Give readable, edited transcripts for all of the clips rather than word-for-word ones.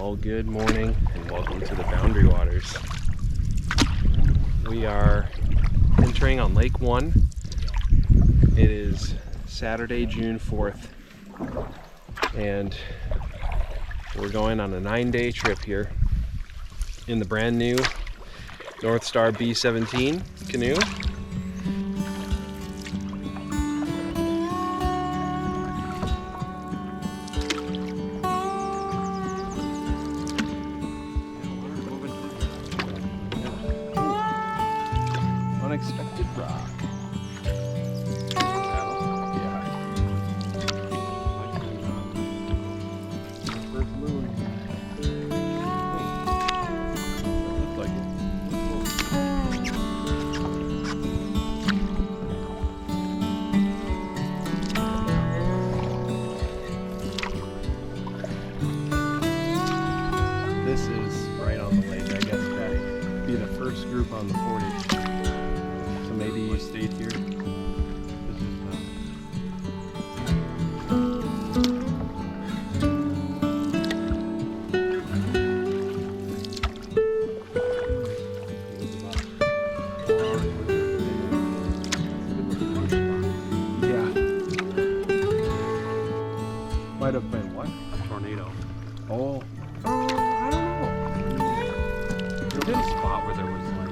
Well, good morning and welcome to the Boundary Waters. We are entering on Lake 1. It is Saturday, June 4th, and we're going on a 9-day trip here in the brand new North Star B17 canoe. Unexpected rock. Yeah. First moon. Looks like it. This is right on the lake. I guess that'd be the first group on the portage. So maybe you stayed here. This is yeah. Might have been what? A tornado. Oh. I don't know. There was a spot where there was like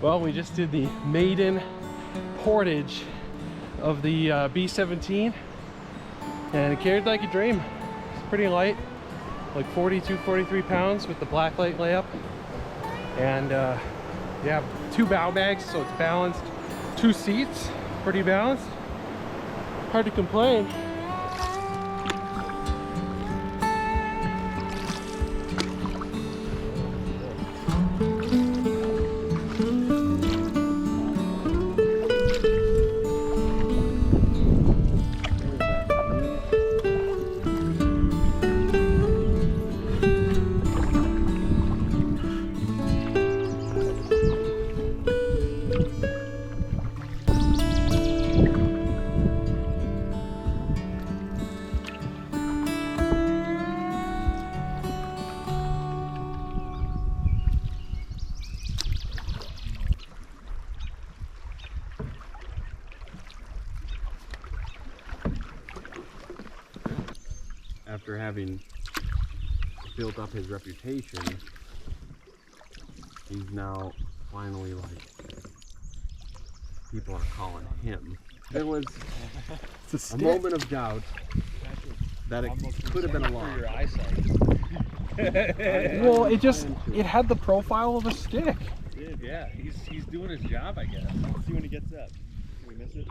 Well, we just did the maiden portage of the B17 and it carried like a dream. It's pretty light, like 42, 43 pounds with the black light layup. And yeah, 2 bow bags, so it's balanced. 2 seats, pretty balanced. Hard to complain. after having built up his reputation, he's now finally like, people are calling him. There was a moment of doubt that it could have been a log. Well, it had the profile of a stick. It did, yeah. He's doing his job, I guess. Let's see when he gets up. Can we miss it?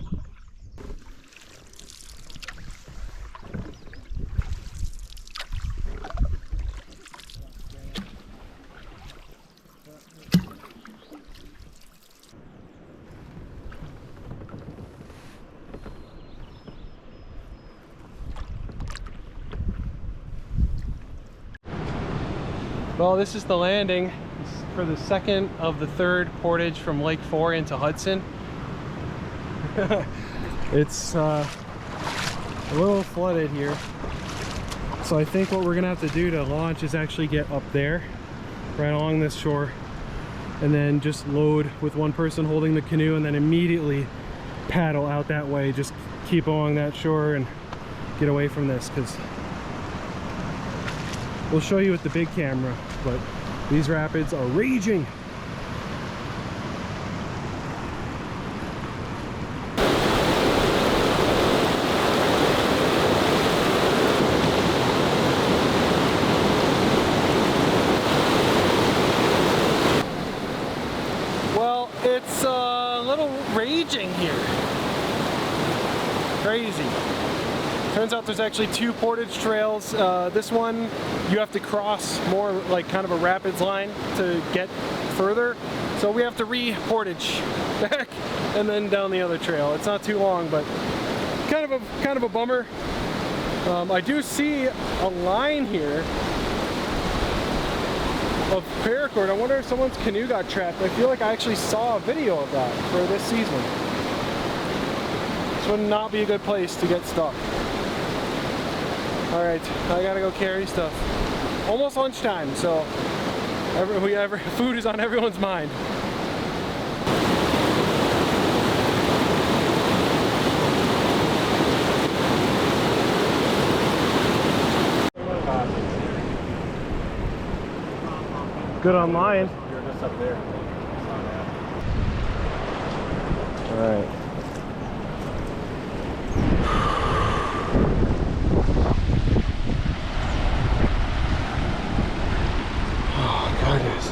Well, this is the landing for the second of the third portage from Lake 4 into Hudson. It's a little flooded here. So I think what we're gonna have to do to launch is actually get up there, right along this shore, and then just load with one person holding the canoe and then immediately paddle out that way. Just keep along that shore and get away from this, because we'll show you with the big camera, but these rapids are raging. Well, it's a little raging here. Crazy. Turns out there's actually 2 portage trails. This one you have to cross more like kind of a rapids line to get further. So we have to re-portage back and then down the other trail. It's not too long, but kind of a bummer. I do see a line here of paracord. I wonder if someone's canoe got trapped. I feel like I actually saw a video of that for this season. This would not be a good place to get stuck. All right, I gotta go carry stuff. Almost lunchtime, so food is on everyone's mind. Good online. You're just up there. All right. Oh, goodness.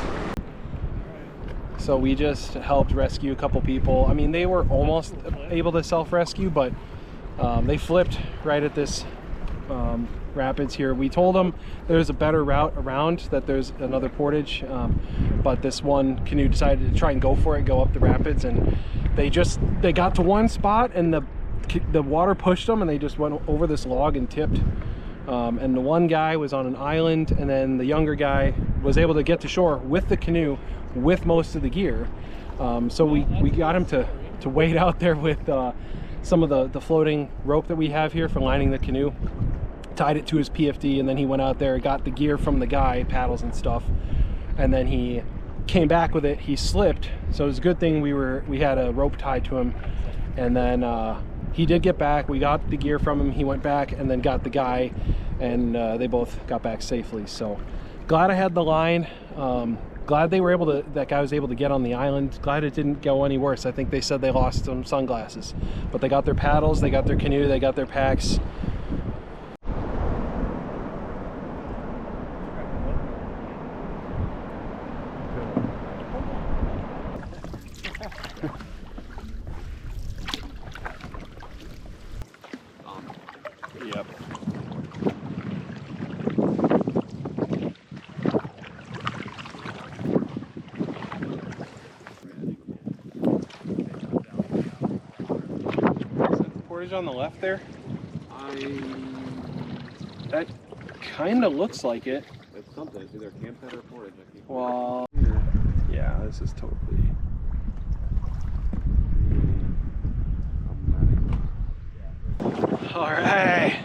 So we just helped rescue a couple people. I mean, they were almost able to self-rescue, but they flipped right at this rapids here. We told them there's a better route around, that there's another portage, but this one canoe decided to try and go for it, go up the rapids, and they got to one spot and the water pushed them and they just went over this log and tipped. And the one guy was on an island, and then the younger guy was able to get to shore with the canoe with most of the gear. So we got him to wade out there with some of the floating rope that we have here for lining the canoe, tied it to his PFD, and then he went out there, got the gear from the guy, paddles and stuff, and then he came back with it. He slipped, so it was a good thing we had a rope tied to him, and then he did get back. We got the gear from him, he went back and then got the guy, and they both got back safely. So glad I had the line. Glad they were able to, that guy was able to get on the island. Glad it didn't go any worse. I think they said they lost some sunglasses, but they got their paddles, they got their canoe, they got their packs. Yep. Portage on the left there? That kind of looks like it. It's something. It's either a campsite or a portage. Well, yeah, this is totally. All right,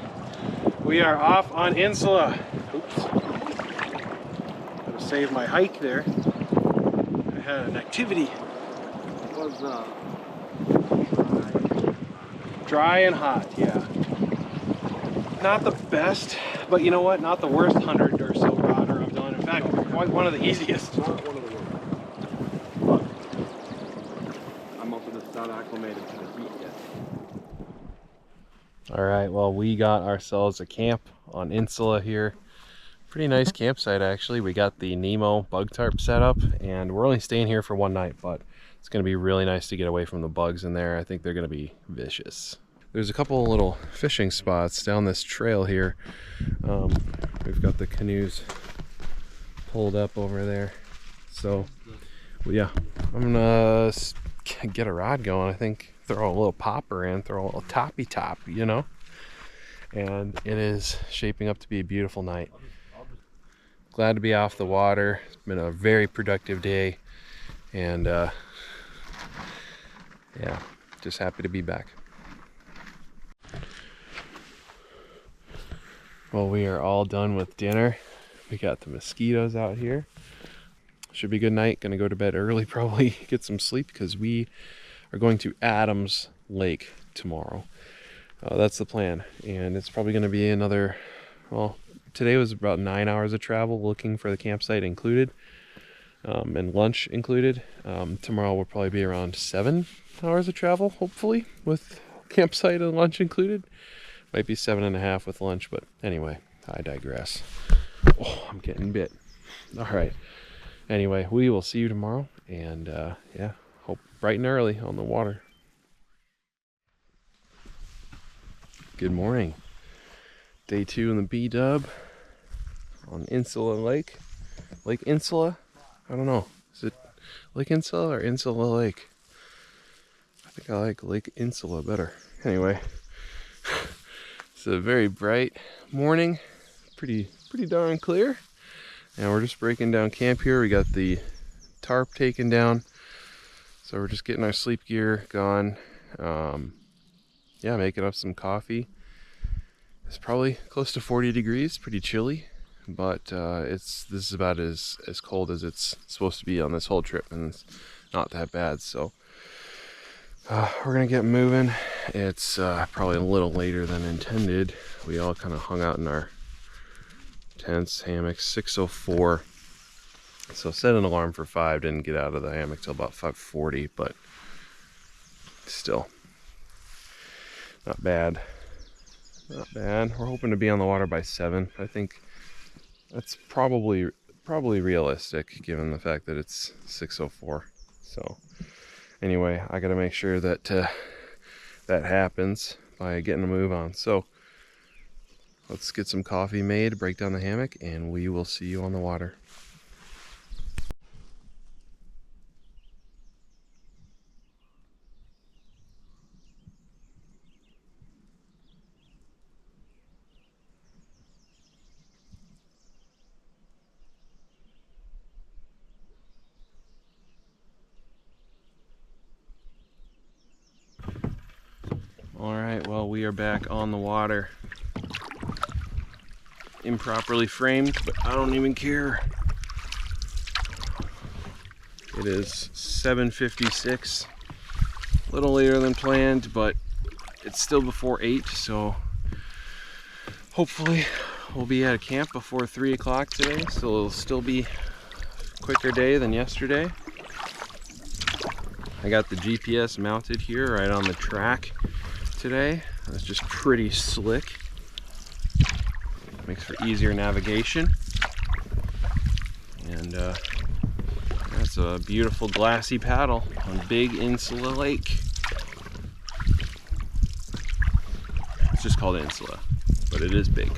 we are off on Insula. Oops. Gotta save my hike there. I had an activity. It was Dry and hot, yeah. Not the best, but you know what? Not the worst 100 or so router I've done. In fact, quite one of the easiest. not one of the worst. But I'm also just not acclimated to the heat yet. All right, well, we got ourselves a camp on Insula here. Pretty nice campsite, actually. We got the Nemo bug tarp set up, and we're only staying here for one night, but it's going to be really nice to get away from the bugs in there. I think they're going to be vicious. There's a couple of little fishing spots down this trail here. We've got the canoes pulled up over there. So, well, yeah, I'm gonna get a rod going. I think throw a little popper in, throw a little toppy top, you know? And it is shaping up to be a beautiful night. Glad to be off the water. It's been a very productive day. And yeah, just happy to be back. Well, we are all done with dinner. We got the mosquitoes out here. Should be a good night. Gonna go to bed early, probably get some sleep, because we are going to Adams Lake tomorrow. That's the plan, and it's probably going to be another, well, today was about 9 hours of travel looking for the campsite included, and lunch included. Tomorrow will probably be around 7 hours of travel, hopefully, with campsite and lunch included. Might be 7.5 with lunch, but anyway, I digress. Oh, I'm getting bit. All right. Anyway, we will see you tomorrow, and yeah, hope bright and early on the water. Good morning. Day 2 in the B-dub on Insula Lake. Lake Insula? I don't know. Is it Lake Insula or Insula Lake? I think I like Lake Insula better. Anyway, it's a very bright morning. Pretty darn clear. And we're just breaking down camp here. We got the tarp taken down, so we're just getting our sleep gear gone. Yeah, making up some coffee. It's probably close to 40 degrees, pretty chilly, but this is about as cold as it's supposed to be on this whole trip, and it's not that bad. So we're gonna get moving. It's probably a little later than intended. We all kind of hung out in our tents, hammocks, 6:04. So set an alarm for 5, didn't get out of the hammock till about 5:40, but still not bad. Not bad. We're hoping to be on the water by 7. I think that's probably realistic given the fact that it's 6:04. So anyway, I gotta make sure that that happens by getting a move on. So let's get some coffee made, break down the hammock, and we will see you on the water. All right, well, we are back on the water. Improperly framed, but I don't even care. It is 7:56, a little later than planned, but it's still before 8, so hopefully we'll be at a camp before 3 o'clock today, so it'll still be a quicker day than yesterday. I got the GPS mounted here right on the track today. It's just pretty slick. Makes for easier navigation. And that's a beautiful glassy paddle on Big Insula Lake. It's just called Insula, but it is big.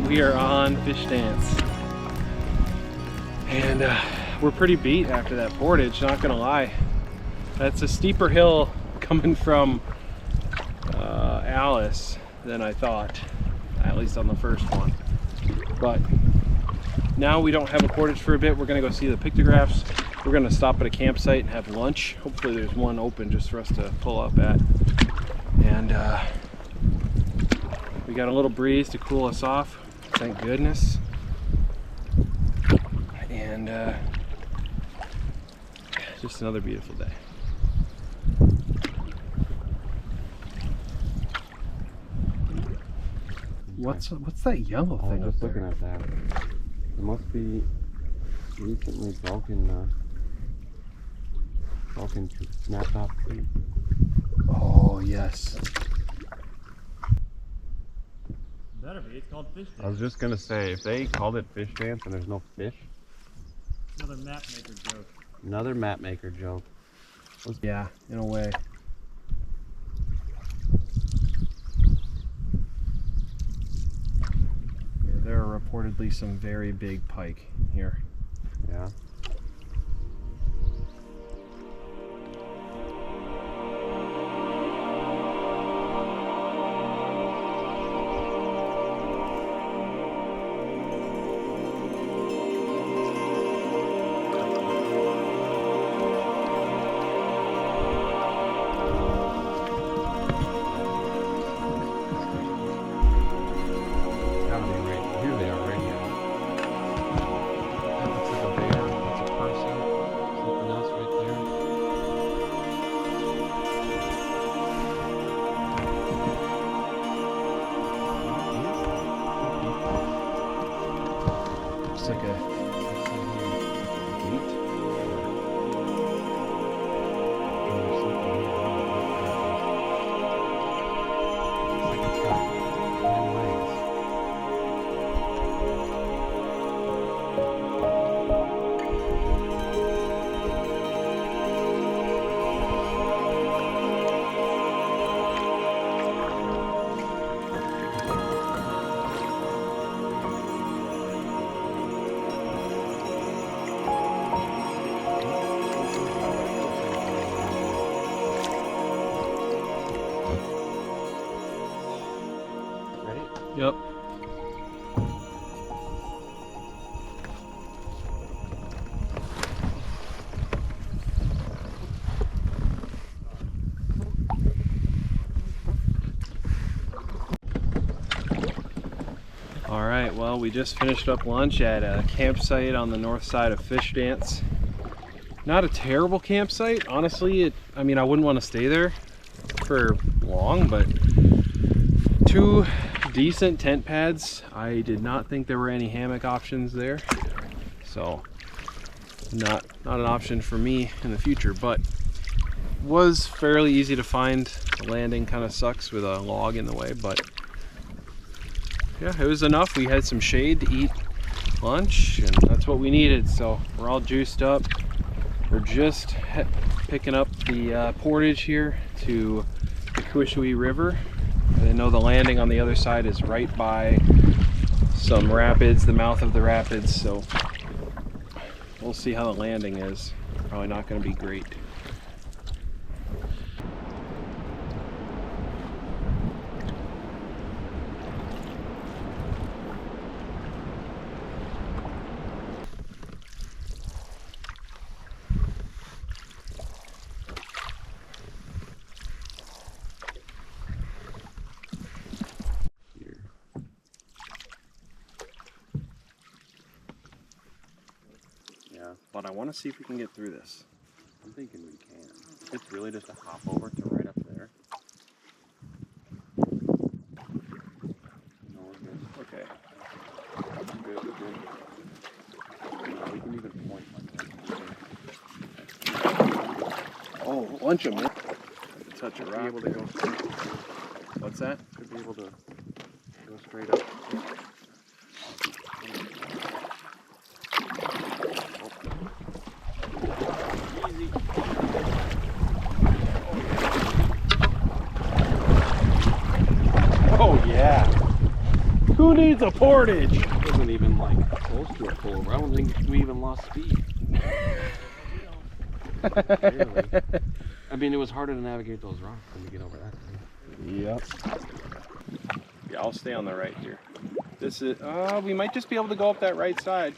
We are on fish dance, and we're pretty beat after that portage, not gonna lie. That's a steeper hill coming from callous than I thought, at least on the first one. But now we don't have a portage for a bit. We're gonna go see the pictographs. We're gonna stop at a campsite and have lunch. Hopefully there's one open just for us to pull up at. And we got a little breeze to cool us off, thank goodness. And just another beautiful day. What's that yellow I thing was up just there? looking at that. It must be recently broken snapped off tree. Oh yes. Better be. It's called fish I was just gonna say, if they called it fish dance and there's no fish, Another map maker joke. another map maker joke. Yeah, in a way. Yeah, there are reportedly some very big pike here. Yeah. Here they are right here. That looks like a bear. That's a person. Something else right there. Looks like a gate. Looks like it's got 10 legs. Ready? Yep. All right, well, we just finished up lunch at a campsite on the north side of Fish Dance. Not a terrible campsite, honestly. I mean, I wouldn't want to stay there for long, but two decent tent pads. I did not think there were any hammock options there, so not an option for me in the future, but was fairly easy to find. The landing kind of sucks with a log in the way, but yeah, it was enough. We had some shade to eat lunch, and that's what we needed, so we're all juiced up. We're just picking up the portage here to the Kooshwee River. I know the landing on the other side is right by some rapids, the mouth of the rapids, so we'll see how the landing is. Probably not going to be great. But I want to see if we can get through this. I'm thinking we can. It's really just a hop over to right up there. No, we're good. Okay. We're good, we're good. We can even point like that. Oh, lunch them. Touch a Be rock. able to go. What's that? Should be able to go straight up. Easy. Oh yeah. Who needs a portage? It wasn't even like close to a pullover. I don't think we even lost speed. Barely. I mean, it was harder to navigate those rocks than to get over that thing. Yep. Yeah, I'll stay on the right here. This is, we might just be able to go up that right side.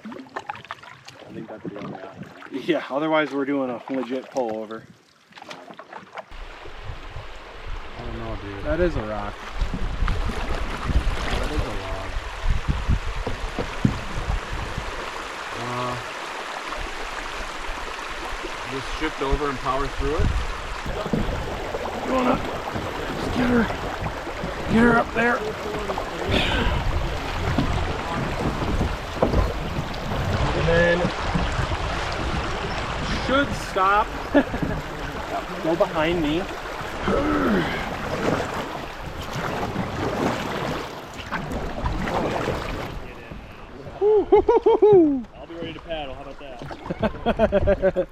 I think that's the only option. Yeah, otherwise we're doing a legit pullover. I don't know, dude. That is a rock. That is a log. Just shift over and power through it. Come on up. Just get her up there. And then should stop. Go behind me. I'll be ready to paddle. How about that?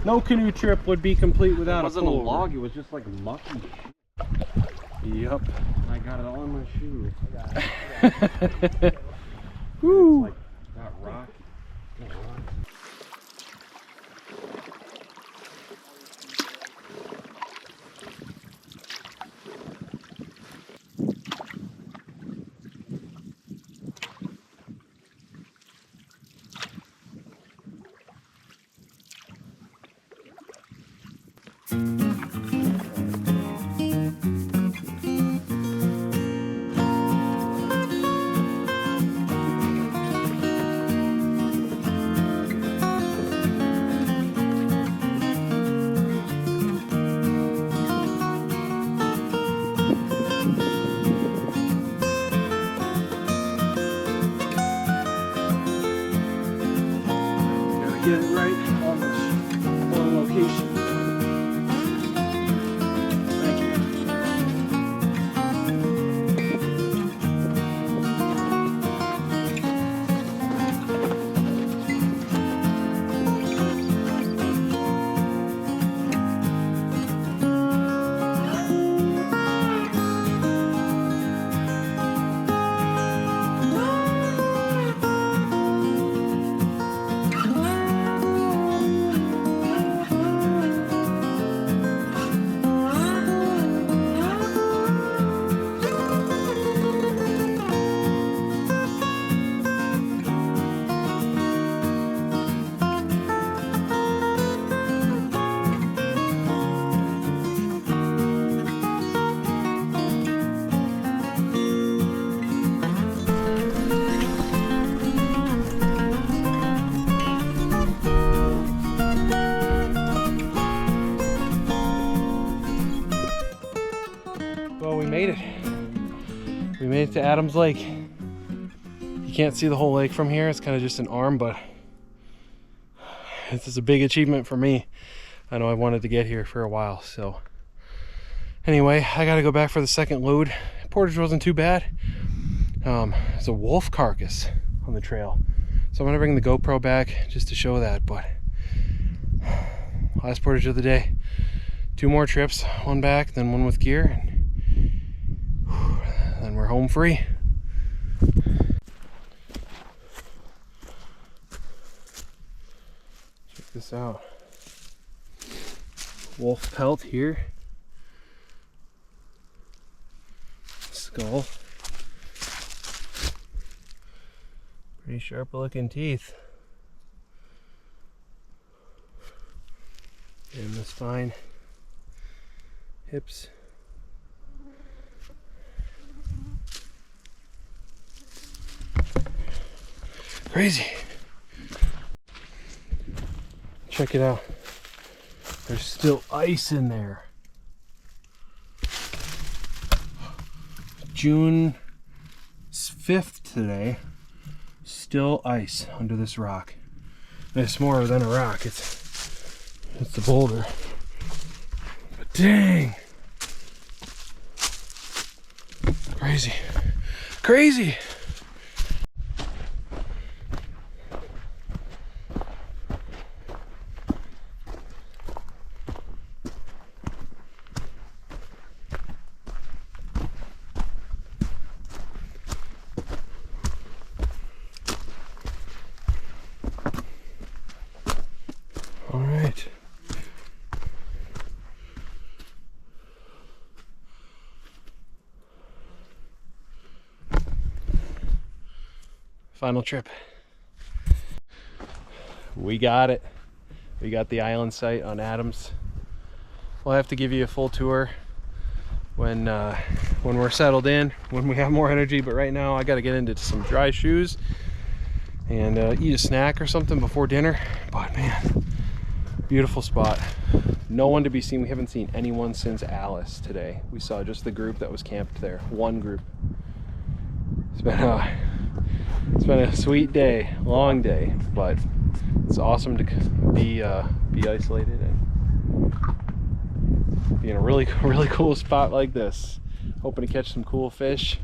No canoe trip would be complete without It wasn't a pullover. log, it was just like mucky. Yep. And I got it all in my shoe. Woo. It's like that rock. That rock. Get it right on location. Thank you. Well, we made it. We made it to Adams Lake. You can't see the whole lake from here. It's kind of just an arm, but this is a big achievement for me. I know I wanted to get here for a while, so anyway, I gotta go back for the second load. Portage wasn't too bad. There's a wolf carcass on the trail, so I'm gonna bring the GoPro back just to show that. But last portage of the day, 2 more trips, one back, then one with gear, and then we're home free. Check this out. Wolf pelt here. Skull. Pretty sharp looking teeth. And the spine. Hips. Crazy. Check it out. There's still ice in there. June 5th today. Still ice under this rock. And it's more than a rock. It's a boulder. But dang. Crazy. Crazy. Final trip. We got it. We got the island site on Adams. We'll have to give you a full tour when we're settled in, when we have more energy. But right now I got to get into some dry shoes and eat a snack or something before dinner. But man, beautiful spot. No one to be seen. We haven't seen anyone since Alice today. We saw just the group that was camped there. One group. It's been a sweet day, long day, but it's awesome to be isolated and be in a really cool spot like this. Hoping to catch some cool fish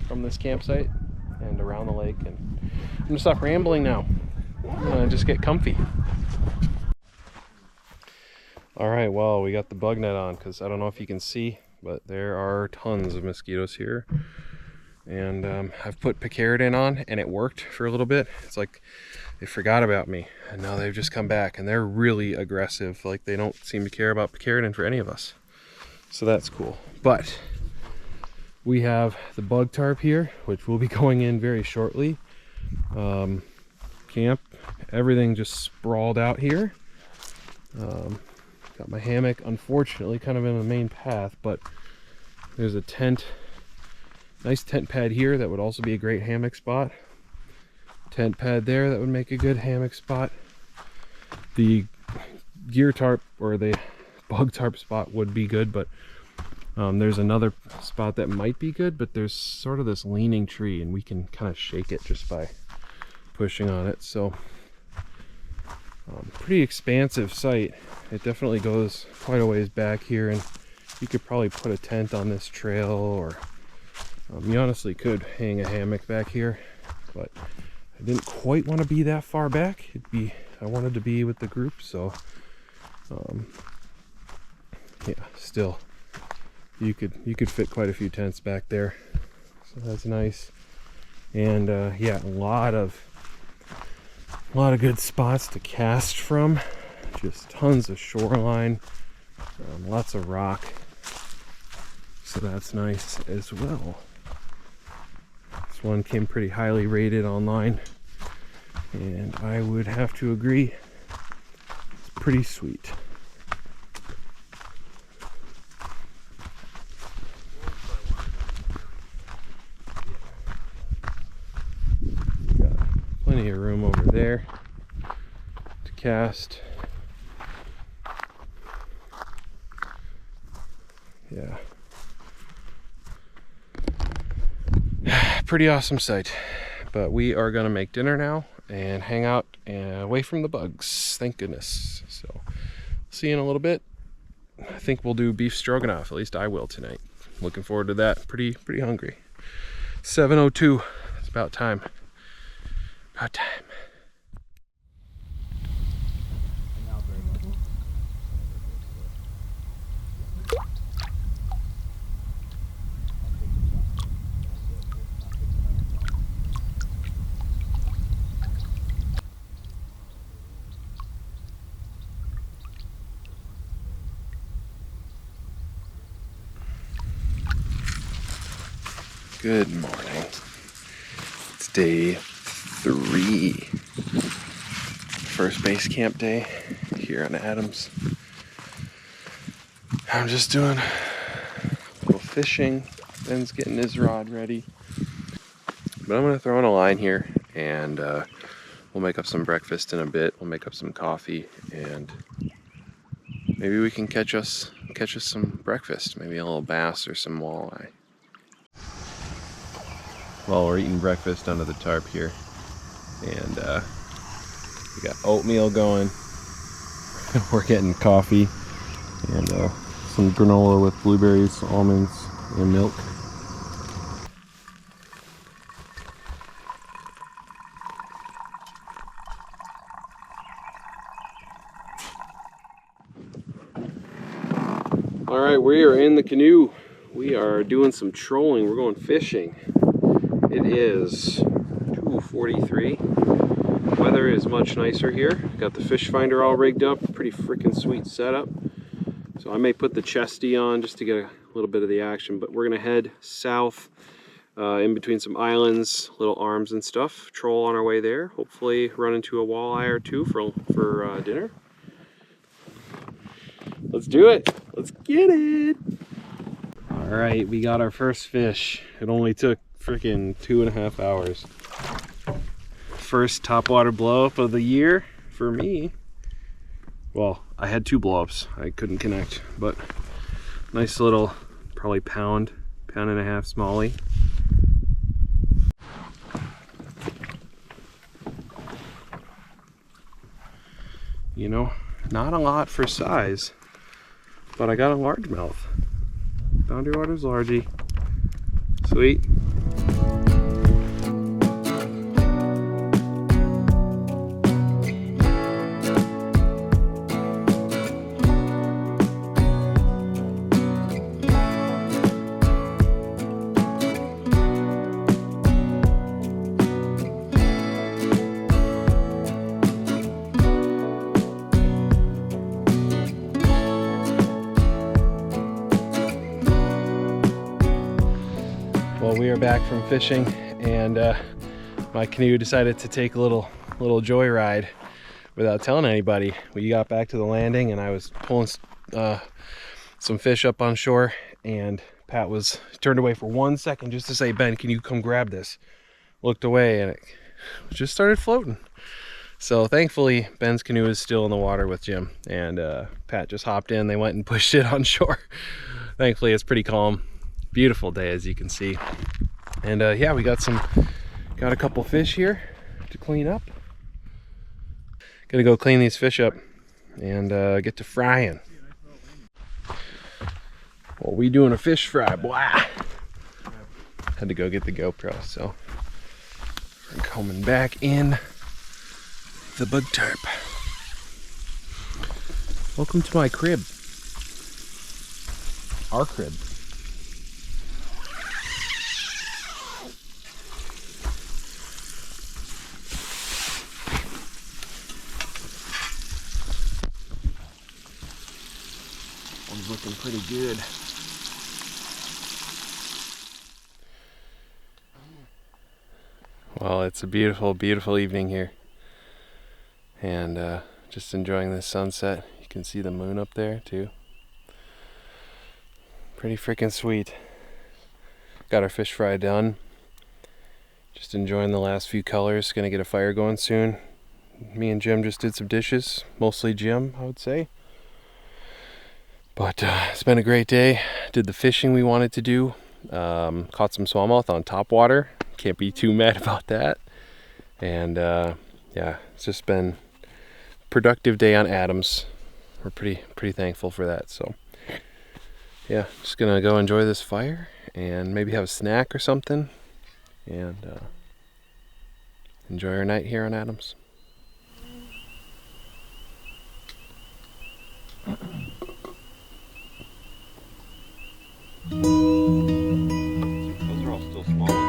from this campsite and around the lake. And I'm gonna stop rambling now. I'm gonna just get comfy. All right, well, we got the bug net on because I don't know if you can see, but there are tons of mosquitoes here. And I've put picaridin on and it worked for a little bit. It's like they forgot about me and now they've just come back and they're really aggressive. Like they don't seem to care about picaridin for any of us. So that's cool. But we have the bug tarp here, which will be going in very shortly. Camp, everything just sprawled out here. Got my hammock, unfortunately, kind of in the main path, but there's a tent. Nice tent pad here that would also be a great hammock spot. Tent pad there that would make a good hammock spot. The gear tarp or the bug tarp spot would be good, but there's another spot that might be good, but there's sort of this leaning tree and we can kind of shake it just by pushing on it. So pretty expansive site. It definitely goes quite a ways back here, and you could probably put a tent on this trail, or you honestly could hang a hammock back here, but I didn't quite want to be that far back. I wanted to be with the group, so yeah, still you could fit quite a few tents back there, so that's nice. And yeah, a lot of good spots to cast from, just tons of shoreline, lots of rock, so that's nice as well. This one came pretty highly rated online, and I would have to agree, it's pretty sweet. Got plenty of room over there to cast. Yeah. Pretty awesome site. But we are gonna make dinner now and hang out away from the bugs. Thank goodness. So see you in a little bit. I think we'll do beef stroganoff. At least I will tonight. Looking forward to that. Pretty hungry. 7:02. It's about time. About time. Good morning. It's day 3. First base camp day here on Adams. I'm just doing a little fishing. Ben's getting his rod ready. But I'm going to throw in a line here and we'll make up some breakfast in a bit. We'll make up some coffee and maybe we can catch us some breakfast. Maybe a little bass or some walleye. Well, we're eating breakfast under the tarp here, and we got oatmeal going. We're getting coffee and some granola with blueberries, almonds, and milk. All right, we are in the canoe. We are doing some trolling. We're going fishing. It is 2:43. Weather is much nicer here. Got the fish finder all rigged up. Pretty freaking sweet setup. So I may put the chesty on just to get a little bit of the action, but we're gonna head south in between some islands, little arms and stuff. Troll on our way there. Hopefully run into a walleye or two for dinner. Let's do it. Let's get it. All right, we got our first fish. It only took freaking 2.5 hours. First topwater blow up of the year for me. Well, I had 2 blow-ups. I couldn't connect, but nice little, probably pound and a half smallie. You know, not a lot for size, but I got a largemouth. Boundary Waters largie. Sweet. Well, we are back from fishing, and my canoe decided to take a little joyride without telling anybody. We got back to the landing, and I was pulling some fish up on shore, and Pat was turned away for 1 second just to say, "Ben, can you come grab this?" Looked away, and it just started floating. So thankfully, Ben's canoe is still in the water with Jim, and Pat just hopped in. They went and pushed it on shore. Thankfully, it's pretty calm. Beautiful day, as you can see. And yeah, we got a couple fish here to clean up. Gonna go clean these fish up and get to frying. Well, we doing a fish fry, boy. Had to go get the GoPro, so we're coming back in the bug tarp. Welcome to my crib. Our crib. One's looking pretty good. Well, it's a beautiful, beautiful evening here. And just enjoying the sunset. You can see the moon up there too. Pretty freaking sweet. Got our fish fry done. Just enjoying the last few colors. Gonna get a fire going soon. Me and Jim just did some dishes. Mostly Jim, I would say. But it's been a great day. Did the fishing we wanted to do. Caught some smallmouth on topwater. Can't be too mad about that. And yeah, it's just been a productive day on Adams. We're pretty thankful for that. So yeah, just gonna go enjoy this fire and maybe have a snack or something, and enjoy our night here on Adams. Those are all still small ones.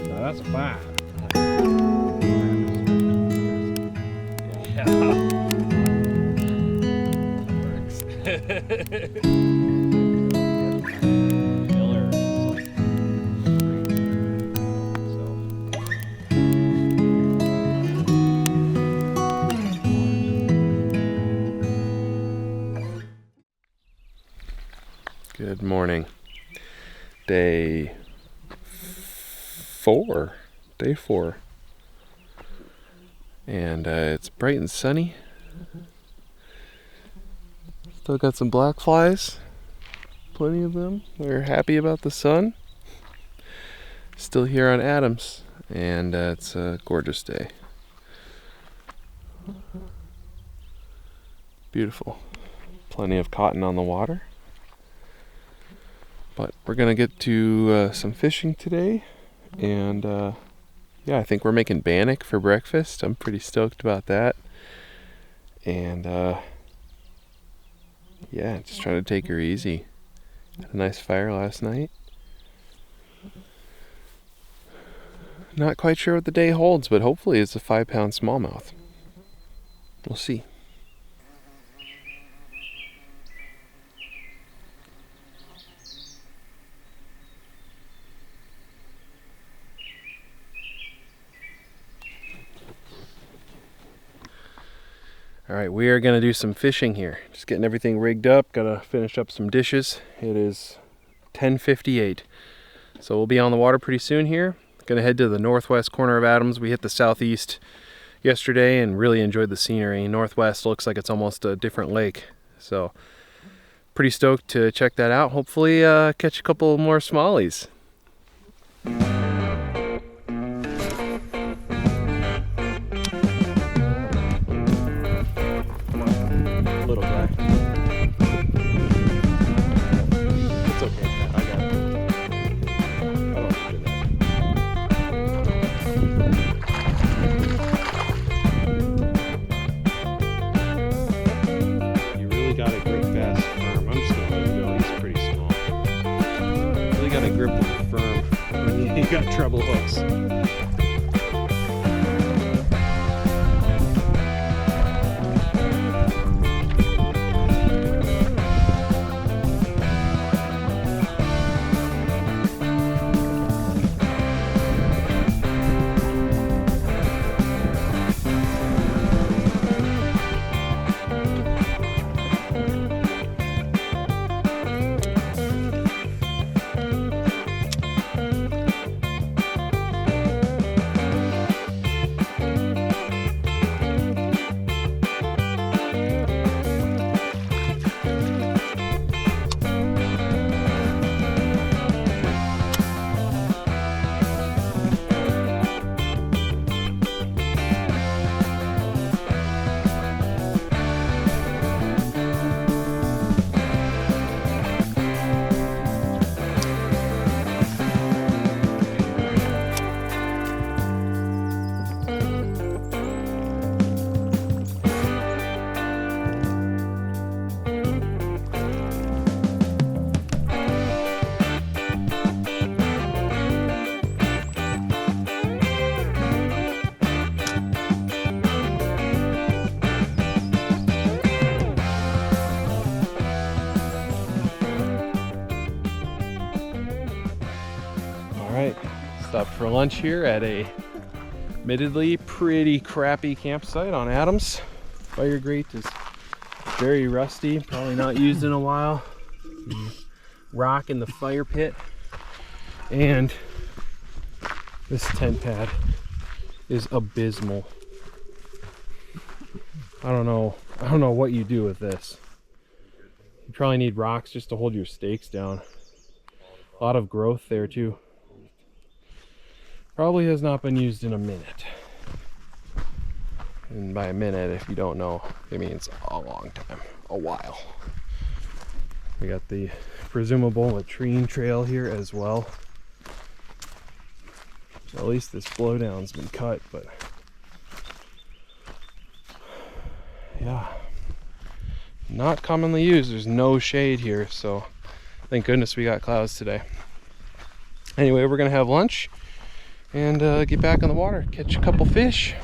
That's fine. Yeah. That works. Good morning. Day 4. And it's bright and sunny. Still got some black flies. Plenty of them. We're happy about the sun. Still here on Adams. And it's a gorgeous day. Beautiful. Plenty of cotton on the water. But we're gonna get to some fishing today, and yeah, I think we're making bannock for breakfast. I'm pretty stoked about that. And yeah, just trying to take her easy. Had a nice fire last night. Not quite sure what the day holds, but hopefully it's a 5-pound smallmouth. We'll see. All right, we are gonna do some fishing here. Just getting everything rigged up. Gotta finish up some dishes. It is 10:58, so we'll be on the water pretty soon here. Gonna head to the northwest corner of Adams. We hit the southeast yesterday and really enjoyed the scenery. Northwest looks like it's almost a different lake, so pretty stoked to check that out. Hopefully catch a couple more smallies. Little guy. It's okay, Pat. I got it. I don't have to do that. You really gotta grip fast firm. I'm just gonna let him go. He's pretty small. You really gotta grip him firm when you got treble hooks. Stopped for lunch here at a admittedly pretty crappy campsite on Adams. Fire grate is very rusty, probably not used in a while. Rock in the fire pit, and this tent pad is abysmal. I don't know what you do with this. You probably need rocks just to hold your stakes down. A lot of growth there too. Probably has not been used in a minute. And by a minute, if you don't know, it means a long time, a while. We got the presumable latrine trail here as well. So at least this blowdown's been cut, but yeah, not commonly used. There's no shade here, so thank goodness we got clouds today. Anyway, we're gonna have lunch and get back on the water, catch a couple fish.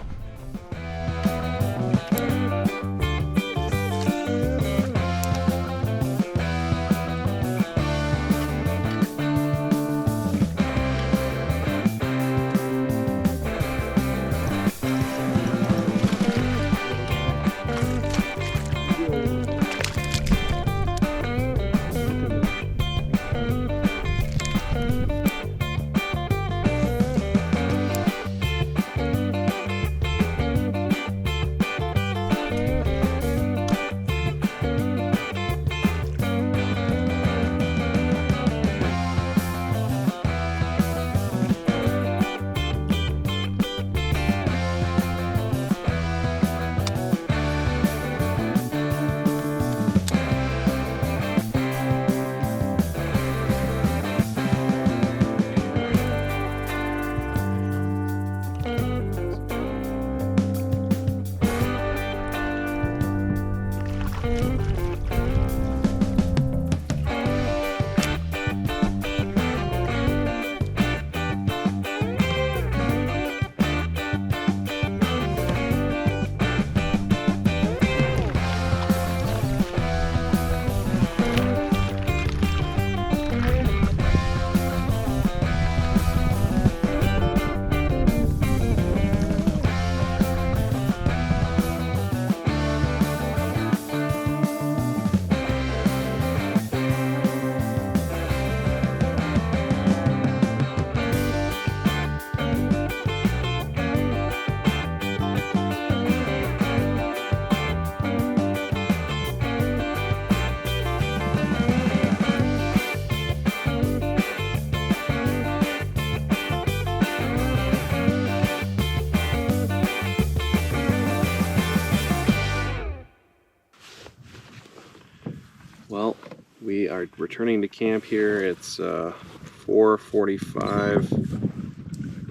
We are returning to camp here. It's 4:45,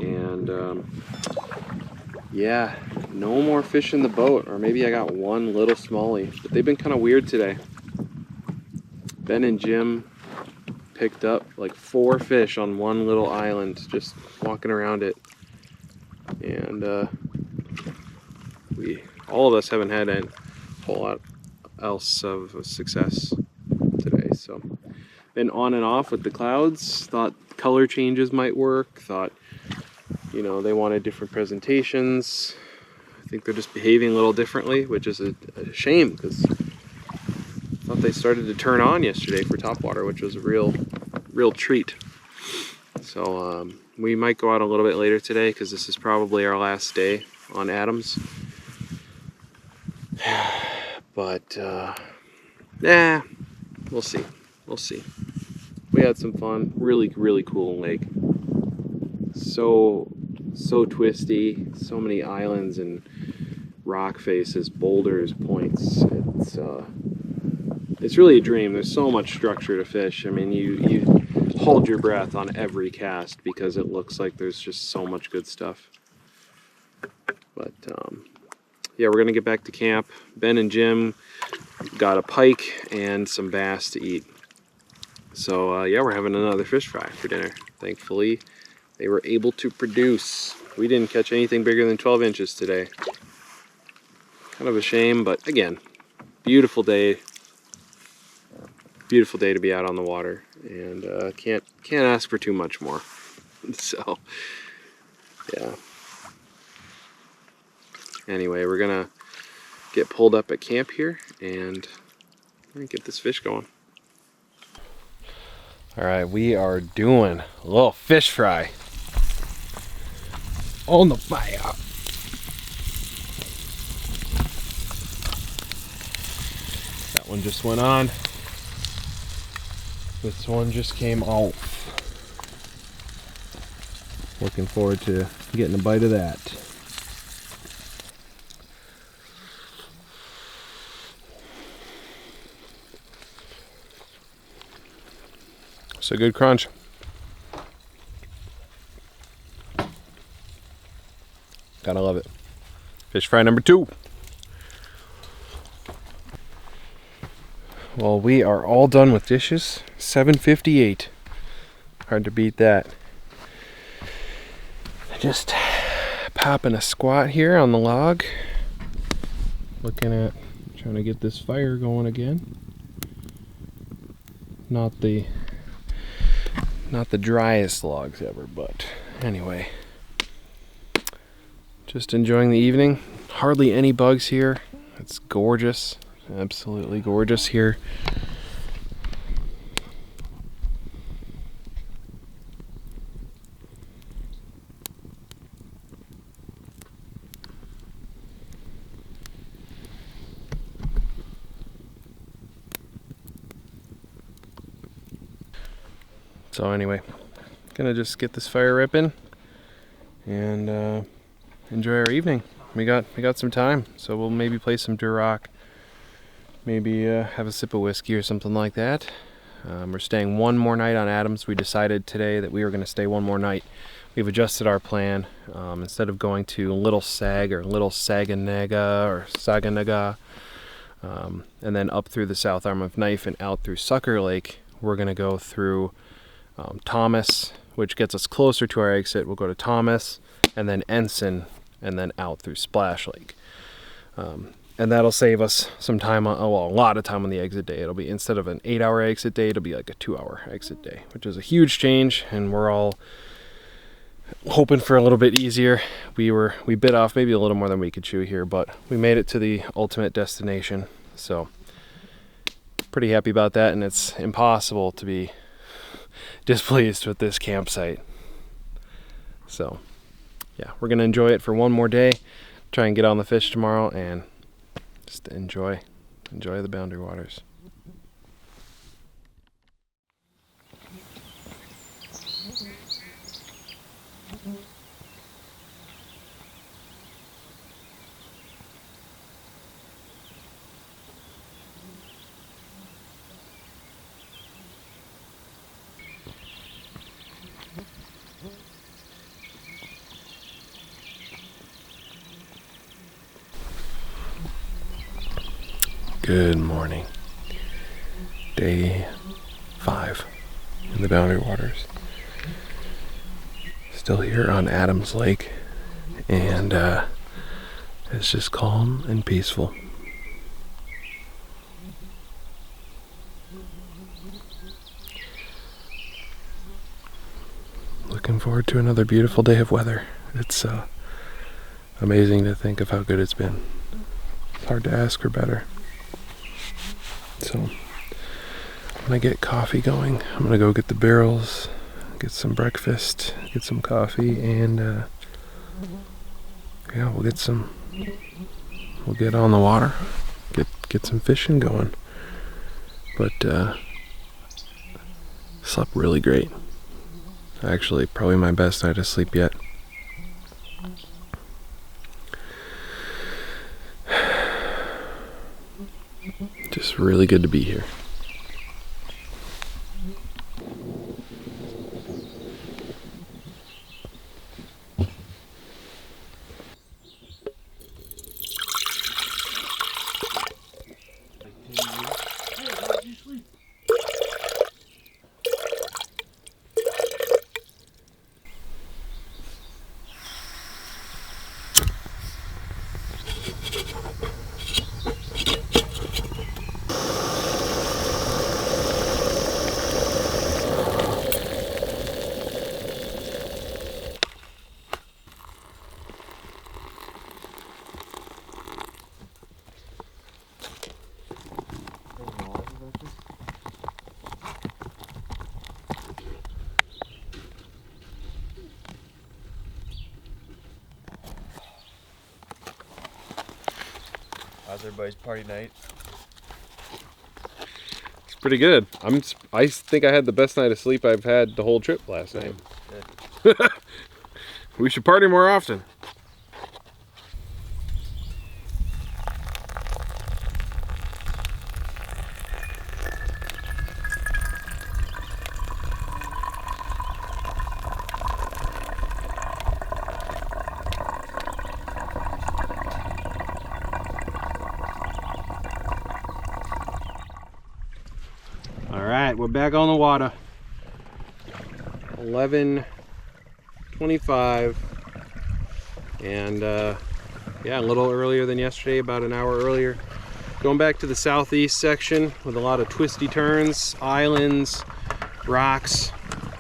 and yeah, no more fish in the boat, or maybe I got one little smallie, but they've been kind of weird today. Ben and Jim picked up like 4 fish on one little island, just walking around it, and all of us haven't had a whole lot else of success today. So been on and off with the clouds. Thought color changes might work. Thought, you know, they wanted different presentations. I think they're just behaving a little differently, which is a shame, because I thought they started to turn on yesterday for topwater, which was a real treat. So we might go out a little bit later today, because this is probably our last day on Adams. But yeah, we'll see. We'll see. We had some fun. Really cool lake. So twisty. So many islands and rock faces, boulders, points. It's really a dream. There's so much structure to fish. I mean, you hold your breath on every cast because it looks like there's just so much good stuff. But yeah, we're gonna get back to camp. Ben and Jim got a pike and some bass to eat. So yeah, we're having another fish fry for dinner. Thankfully, they were able to produce. We didn't catch anything bigger than 12 inches today. Kind of a shame, but again, beautiful day. Beautiful day to be out on the water, and can't ask for too much more. So yeah. Anyway, we're gonna get pulled up at camp here and get this fish going. All right, we are doing a little fish fry on the fire. That one just went on. This one just came off. Looking forward to getting a bite of that. It's a good crunch. Gotta love it. Fish fry number 2. Well, we are all done with dishes. 7:58. Hard to beat that. Just popping a squat here on the log. Looking at trying to get this fire going again. Not the driest logs ever, but anyway. Just enjoying the evening. Hardly any bugs here. It's gorgeous. Absolutely gorgeous here. So anyway, gonna just get this fire ripping and enjoy our evening. We got some time, so we'll maybe play some Duroc, maybe have a sip of whiskey or something like that. We're staying one more night on Adams. We decided today that we were going to stay one more night. We've adjusted our plan. Instead of going to Little Sag or Little Saganaga or Saganaga, and then up through the south arm of Knife and out through Sucker Lake, we're going to go through Thomas, which gets us closer to our exit. We'll go to Thomas and then Ensign and then out through Splash Lake. And that'll save us some time on, a lot of time on the exit day. It'll be, instead of an 8-hour exit day, it'll be like a 2-hour exit day, which is a huge change, and we're all hoping for a little bit easier. We bit off maybe a little more than we could chew here, but we made it to the ultimate destination. So pretty happy about that, and it's impossible to be displeased with this campsite. So yeah, we're gonna enjoy it for one more day, try and get on the fish tomorrow, and just enjoy the Boundary Waters. Good morning. Day 5 in the Boundary Waters. Still here on Adams Lake, and it's just calm and peaceful. Looking forward to another beautiful day of weather. It's amazing to think of how good it's been. It's hard to ask for better. So I'm gonna get coffee going. I'm gonna go get the barrels, get some breakfast, get some coffee, and yeah, we'll get on the water, get some fishing going. But slept really great. Actually, probably my best night of sleep yet. Just really good to be here. How's everybody's party night? It's pretty good. I think I had the best night of sleep I've had the whole trip last night. We should party more often. Alright, we're back on the water. 11:25, and yeah, a little earlier than yesterday, about an hour earlier. Going back to the southeast section with a lot of twisty turns, islands, rocks.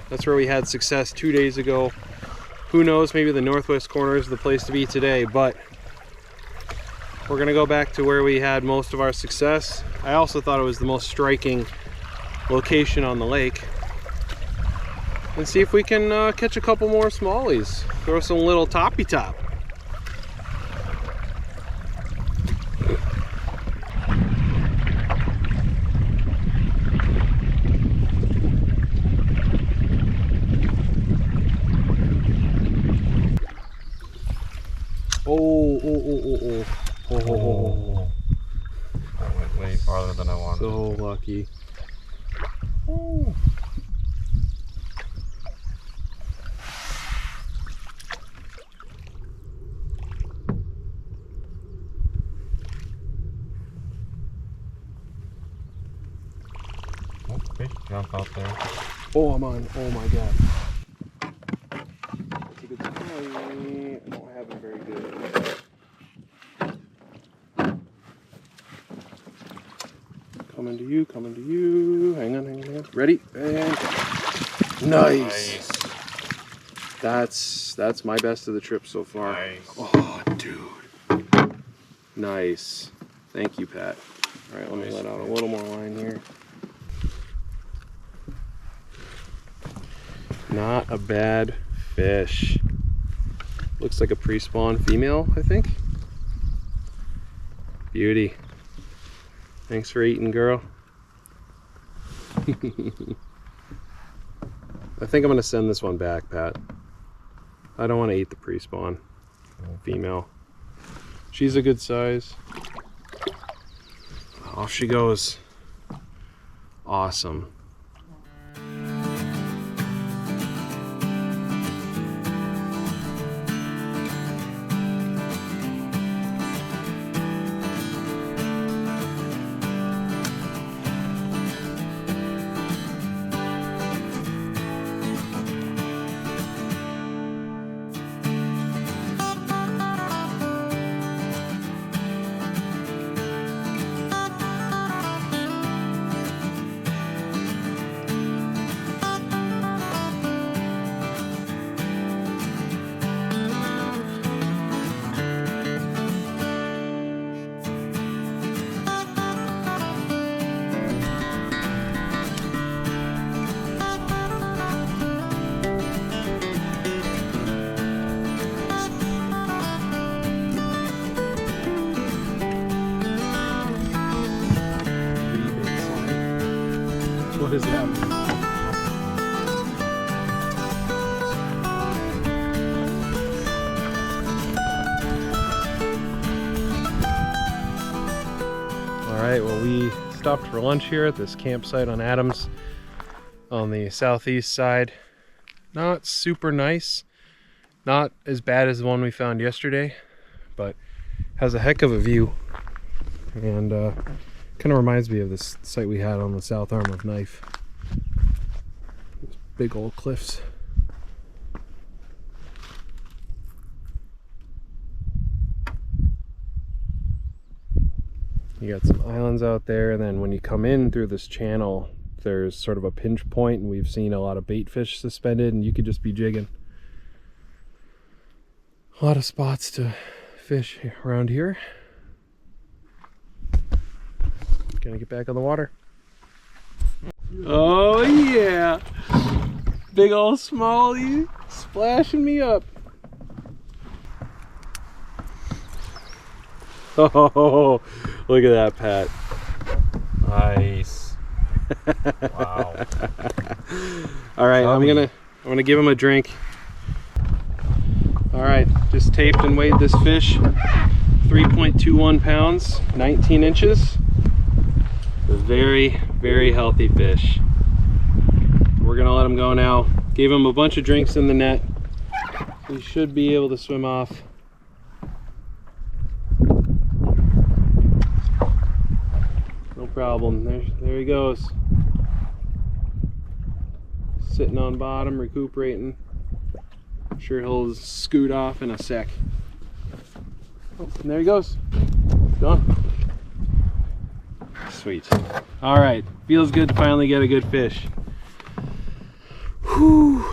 That's where we had success 2 days ago. Who knows, maybe the northwest corner is the place to be today, but we're gonna go back to where we had most of our success. I also thought it was the most striking location on the lake, and see if we can catch a couple more smallies. Throw some little toppy top. Oh. That went way farther than I wanted. So lucky. Ooh. Oh, fish jump out there. Oh, I'm on. Oh my god. That's a good story. I don't have it very good. Coming to you, coming to you. Hang on. Ready? And nice. That's my best of the trip so far. Nice. Oh, dude. Nice. Thank you, Pat. All right, let me let out a little more line here. Not a bad fish. Looks like a pre-spawn female, I think. Beauty. Thanks for eating, girl. I think I'm gonna send this one back, Pat. I don't want to eat the pre-spawn female. She's a good size. Off she goes. Awesome. What is happening? Alright, well, we stopped for lunch here at this campsite on Adams on the southeast side. Not super nice, not as bad as the one we found yesterday, but has a heck of a view, and kind of reminds me of this site we had on the south arm of Knife. Those big old cliffs. You got some islands out there, and then when you come in through this channel, there's sort of a pinch point, and we've seen a lot of bait fish suspended, and you could just be jigging. A lot of spots to fish around here. Gonna get back on the water. Oh yeah! Big old smallie splashing me up. Oh, look at that, Pat. Nice. Wow. All right, I'm gonna give him a drink. All right, just taped and weighed this fish. 3.21 pounds, 19 inches. A very, very healthy fish. We're gonna let him go now. Gave him a bunch of drinks in the net. He should be able to swim off. No problem. There he goes. Sitting on bottom, recuperating. I'm sure he'll scoot off in a sec. Oh, and there he goes. Done. Sweet. All right. Feels good to finally get a good fish. Whew.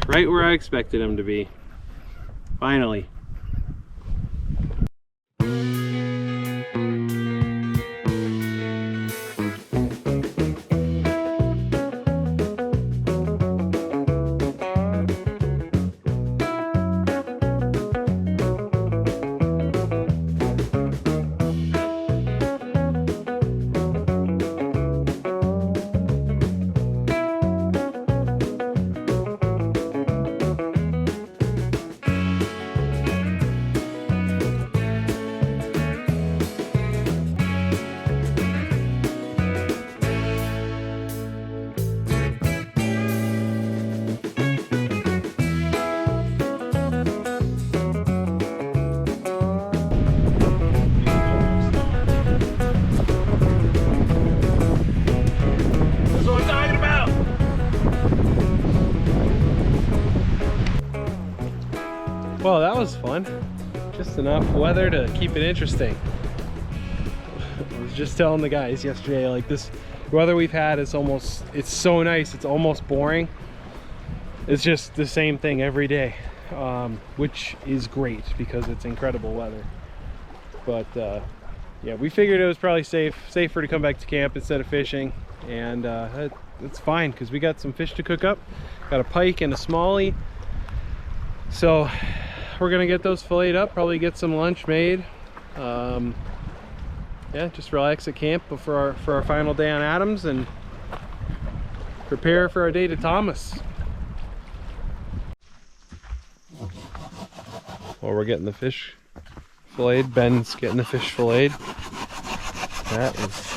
Right where I expected him to be. Finally. Well, that was fun. Just enough weather to keep it interesting. I was just telling the guys yesterday, like, this weather we've had is almost, it's so nice, it's almost boring. It's just the same thing every day, which is great because it's incredible weather. But yeah, we figured it was probably safer to come back to camp instead of fishing, and it's fine because we got some fish to cook up. Got a pike and a smallie, so we're gonna get those filleted up, probably get some lunch made. Yeah, just relax at camp for our final day on Adams and prepare for our day to Thomas. Well, we're getting the fish filleted. Ben's getting the fish filleted. That is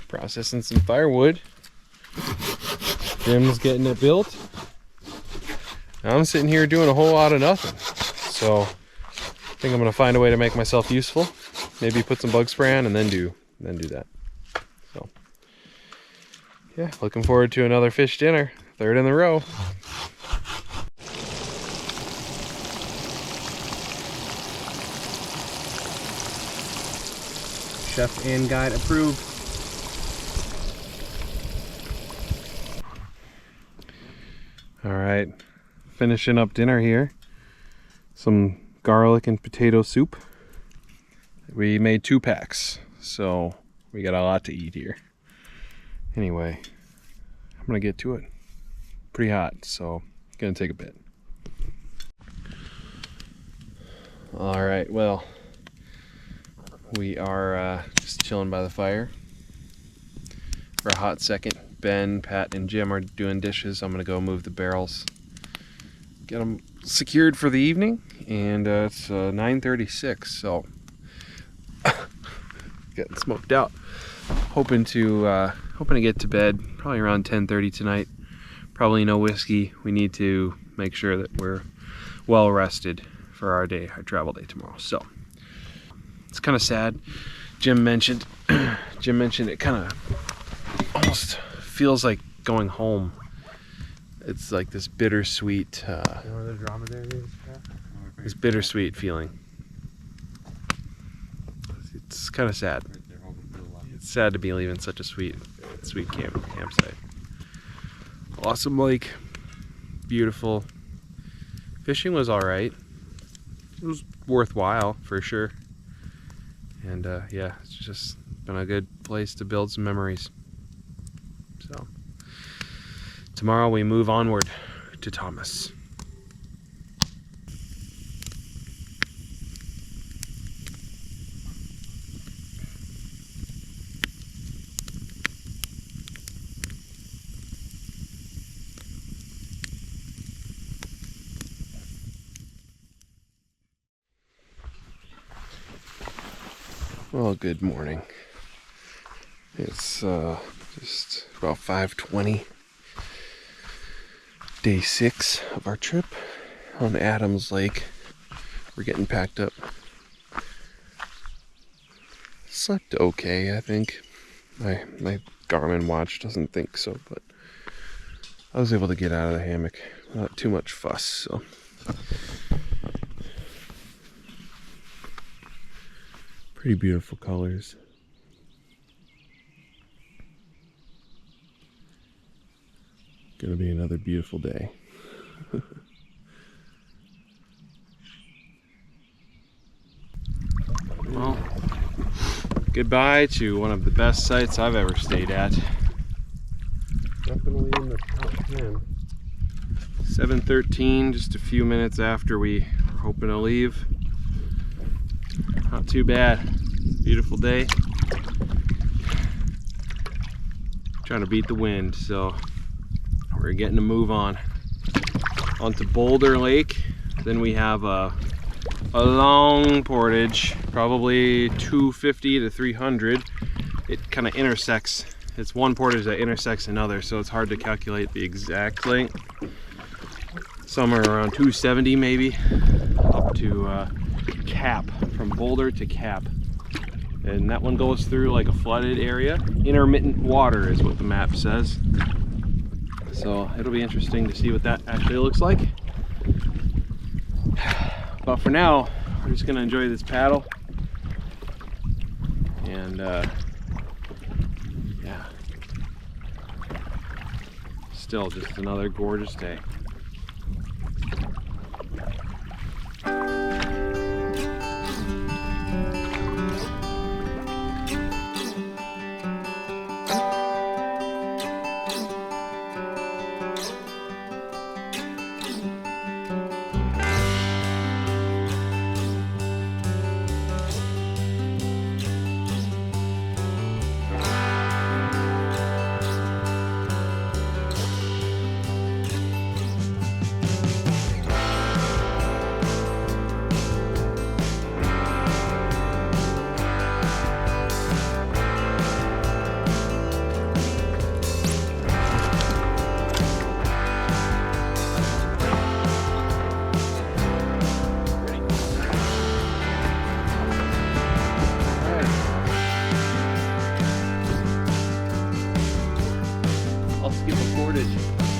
processing some firewood. Jim's getting it built. I'm sitting here doing a whole lot of nothing. So I think I'm gonna find a way to make myself useful. Maybe put some bug spray on and then do that. So yeah, looking forward to another fish dinner. Third in the row. Chef and guide approved. All right, finishing up dinner here. Some garlic and potato soup. We made 2 packs, so we got a lot to eat here. Anyway, I'm gonna get to it. Pretty hot, so it's gonna take a bit. All right, well, we are just chilling by the fire for a hot second. Ben, Pat, and Jim are doing dishes. I'm gonna go move the barrels, get them secured for the evening, and it's 9:36, so getting smoked out. Hoping to get to bed probably around 10:30 tonight. Probably no whiskey. We need to make sure that we're well rested for our travel day tomorrow. So it's kind of sad. Jim mentioned it kind of almost feels like going home. It's like this bittersweet, You know where the dromedary is? this bittersweet feeling. It's kind of sad. It's sad to be leaving such a sweet campsite. Awesome lake, beautiful. Fishing was all right. It was worthwhile for sure. And yeah, it's just been a good place to build some memories. So tomorrow we move onward to Thomas. Well, good morning. It's just about 5:20. Day 6 of our trip on Adams Lake. We're getting packed up. Slept okay, I think. My Garmin watch doesn't think so, but I was able to get out of the hammock without too much fuss, so. Pretty beautiful colors. Gonna be another beautiful day. Well, goodbye to one of the best sites I've ever stayed at. Definitely in the top 10. 7:13, just a few minutes after we were hoping to leave. Not too bad. Beautiful day. Trying to beat the wind, so we're getting to move on onto Boulder Lake. Then we have a long portage, probably 250 to 300. It kind of intersects. It's one portage that intersects another, so it's hard to calculate the exact length. Somewhere around 270 maybe, up to Cap, from Boulder to Cap. And that one goes through like a flooded area. Intermittent water is what the map says. So it'll be interesting to see what that actually looks like. But for now, we're just gonna enjoy this paddle. And yeah, still just another gorgeous day.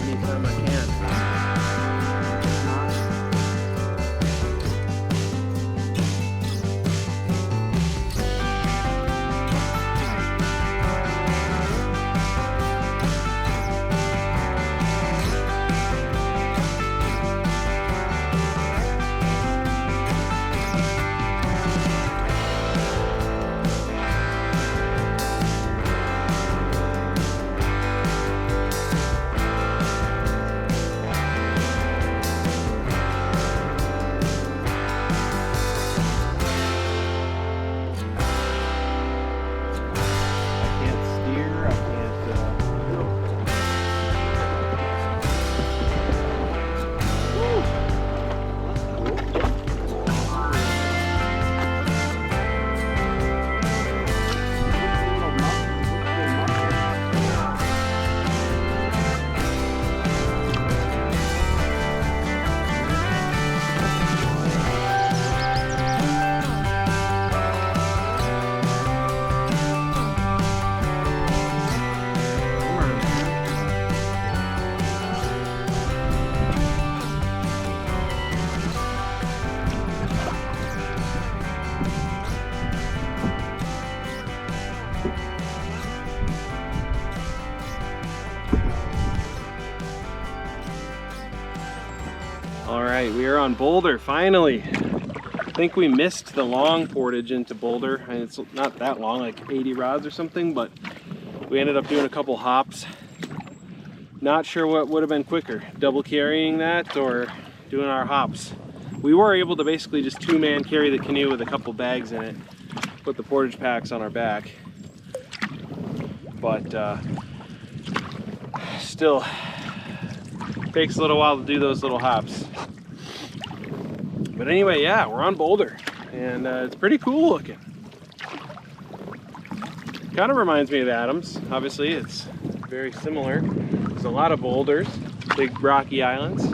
Anytime I can. right, we are on Boulder finally. I think we missed the long portage into Boulder. I mean, it's not that long, like 80 rods or something, but we ended up doing a couple hops. Not sure what would have been quicker, double carrying that or doing our hops. We were able to basically just two-man carry the canoe with a couple bags in it, put the portage packs on our back. But still takes a little while to do those little hops. But anyway, yeah, we're on Boulder, and it's pretty cool looking. Kind of reminds me of Adams. Obviously, it's very similar. There's a lot of boulders, big rocky islands.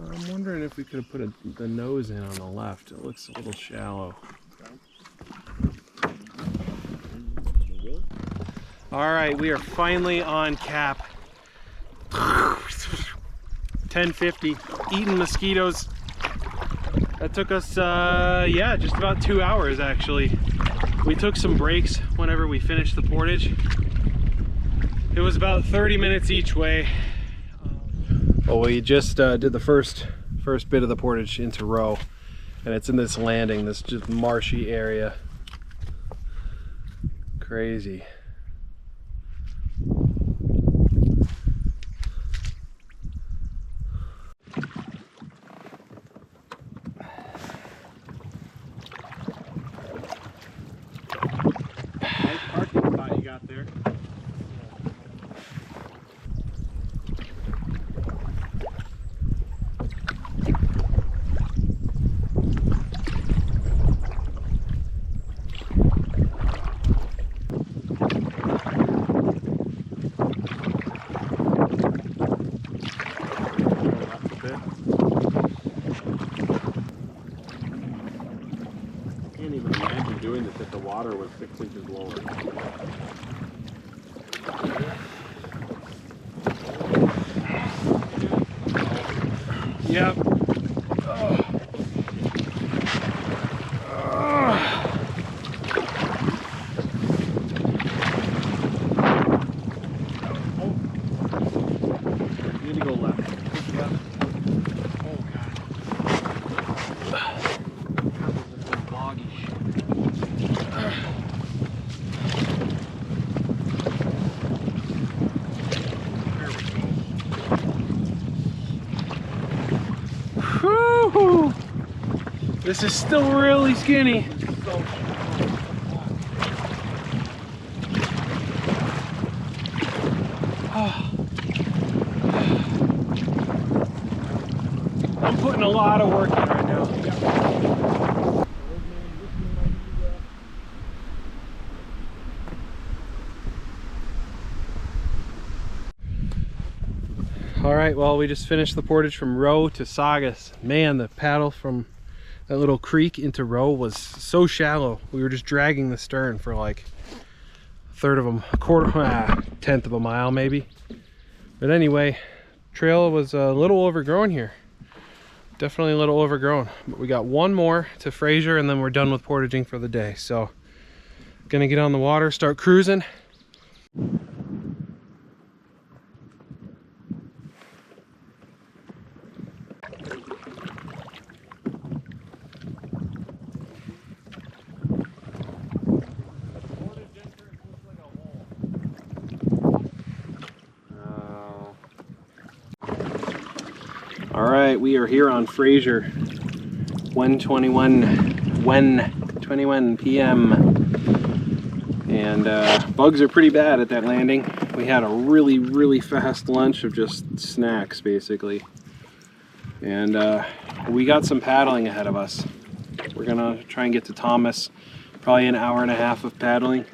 I'm wondering if we could have put the nose in on the left. It looks a little shallow. All right, we are finally on cap. 10:50, eating mosquitoes. That took us, yeah, just about 2 hours actually. We took some breaks whenever we finished the portage. It was about 30 minutes each way. Well, we just did the first bit of the portage into Row, and it's in this landing, this just marshy area. Crazy. Nice parking spot you got there. Can't even imagine doing this if the water was 6 inches lower. Yep. You need to go left. Oh god. This is boggy shit. Whew. This is still really skinny. I'm putting a lot of work in right now. All right, well, we just finished the portage from Row to Saugus. Man, the paddle from that little creek into Row was so shallow. We were just dragging the stern for like a third of a tenth of a mile maybe. But anyway, trail was a little overgrown here. Definitely a little overgrown. But we got one more to Fraser and then we're done with portaging for the day. So gonna get on the water, start cruising. All right, we are here on Fraser, 1:21 p.m. and bugs are pretty bad at that landing. We had a really fast lunch of just snacks basically, and we got some paddling ahead of us. We're gonna try and get to Thomas, probably an hour and a half of paddling.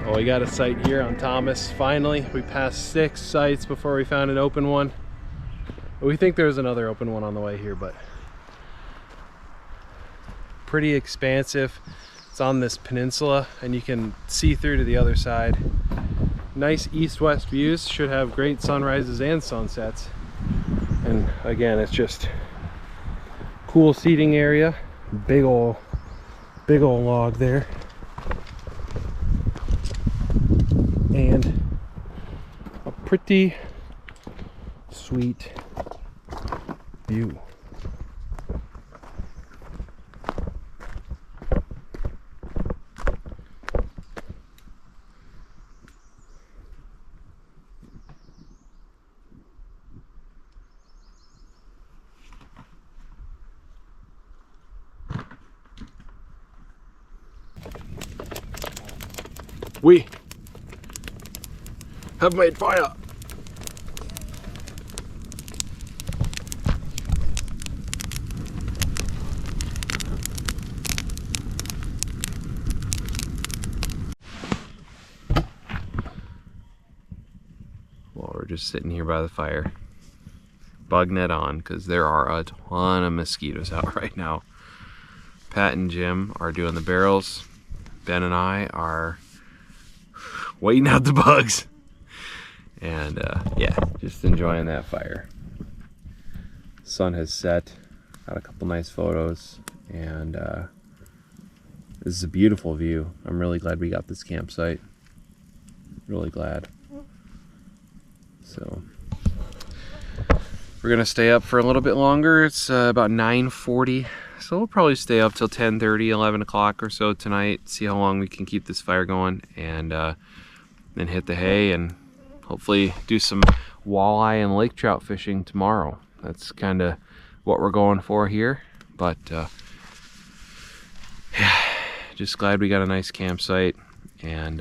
Well, we got a site here on Thomas. Finally, we passed 6 sites before we found an open one. We think there's another open one on the way here, but pretty expansive. It's on this peninsula and you can see through to the other side. Nice east-west views, should have great sunrises and sunsets. And again, it's just cool seating area. Big ol' log there. And a pretty sweet view. We have made fire. Well, we're just sitting here by the fire. Bug net on, because there are a ton of mosquitoes out right now. Pat and Jim are doing the barrels. Ben and I are waiting out the bugs. And yeah, just enjoying that fire. Sun has set. Got a couple nice photos. And this is a beautiful view. I'm really glad we got this campsite. Really glad. So we're gonna stay up for a little bit longer. It's about 9:40. So we'll probably stay up till 10:30, 11 o'clock or so tonight, see how long we can keep this fire going, and then hit the hay and hopefully do some walleye and lake trout fishing tomorrow. That's kind of what we're going for here, but yeah, just glad we got a nice campsite and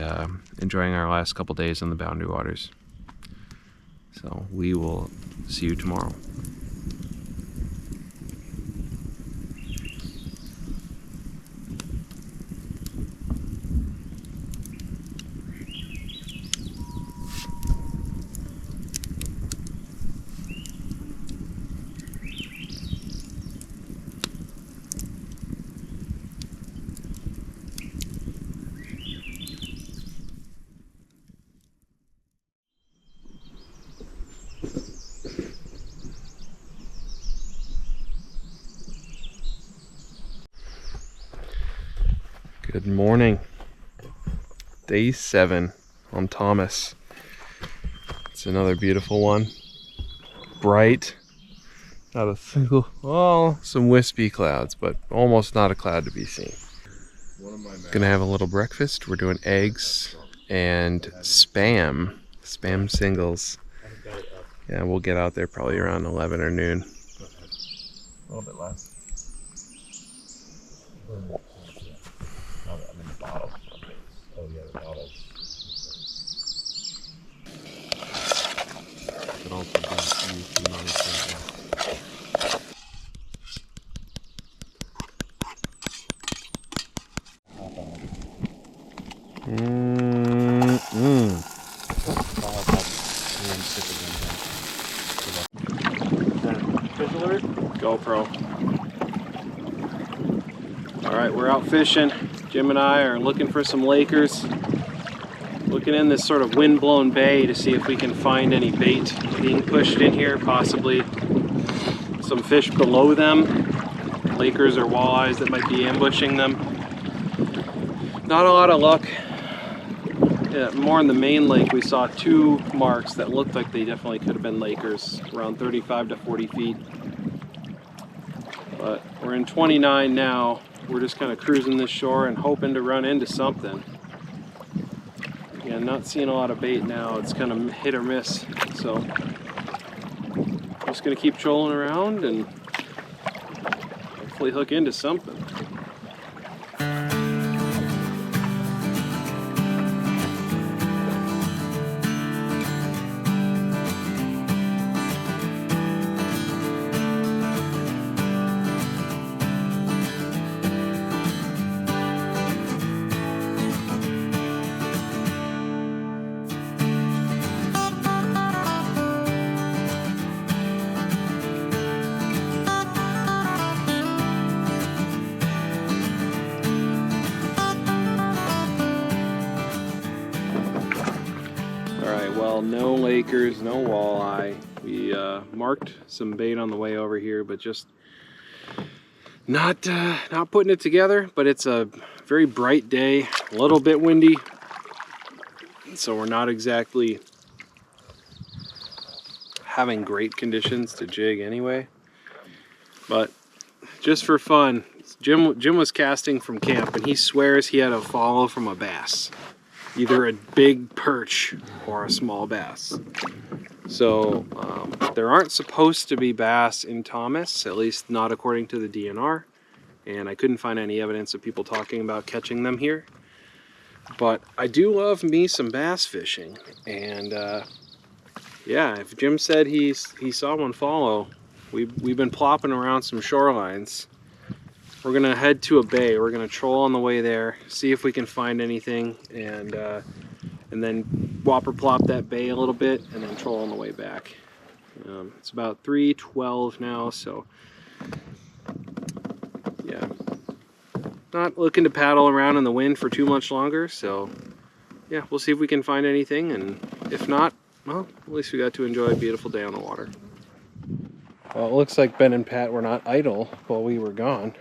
enjoying our last couple days on the Boundary Waters. So we will see you tomorrow. Good morning. Day 7 on Thomas. It's another beautiful one. Bright. Not a single, well, some wispy clouds, but almost not a cloud to be seen. Gonna have a little breakfast. We're doing eggs and spam singles. Yeah, we'll get out there probably around 11 or noon. A little bit less. Bottles. Oh yeah, the bottles. Could also be Fish alert? GoPro. Alright, we're out fishing. Jim and I are looking for some Lakers. Looking in this sort of wind-blown bay to see if we can find any bait being pushed in here, possibly some fish below them, Lakers or walleyes that might be ambushing them. Not a lot of luck. Yeah, more in the main lake we saw 2 marks that looked like they definitely could have been Lakers, around 35 to 40 feet. But we're in 29 now. We're just kind of cruising this shore and hoping to run into something. Again, not seeing a lot of bait now. It's kind of hit or miss. So just gonna keep trolling around and hopefully hook into something. Well, no Lakers, no walleye. We marked some bait on the way over here, but just not putting it together. But it's a very bright day, a little bit windy, so we're not exactly having great conditions to jig anyway. But just for fun, Jim was casting from camp, and he swears he had a follow from a bass, either a big perch or a small bass. So there aren't supposed to be bass in Thomas, at least not according to the DNR, and I couldn't find any evidence of people talking about catching them here. But I do love me some bass fishing, and yeah, if Jim said he saw one follow, we've been plopping around some shorelines. We're gonna head to a bay. We're gonna troll on the way there, see if we can find anything, and then whopper plop that bay a little bit, and then troll on the way back. It's about 3:12 now, so yeah, not looking to paddle around in the wind for too much longer. So yeah, we'll see if we can find anything, and if not, well, at least we got to enjoy a beautiful day on the water. Well, it looks like Ben and Pat were not idle while we were gone.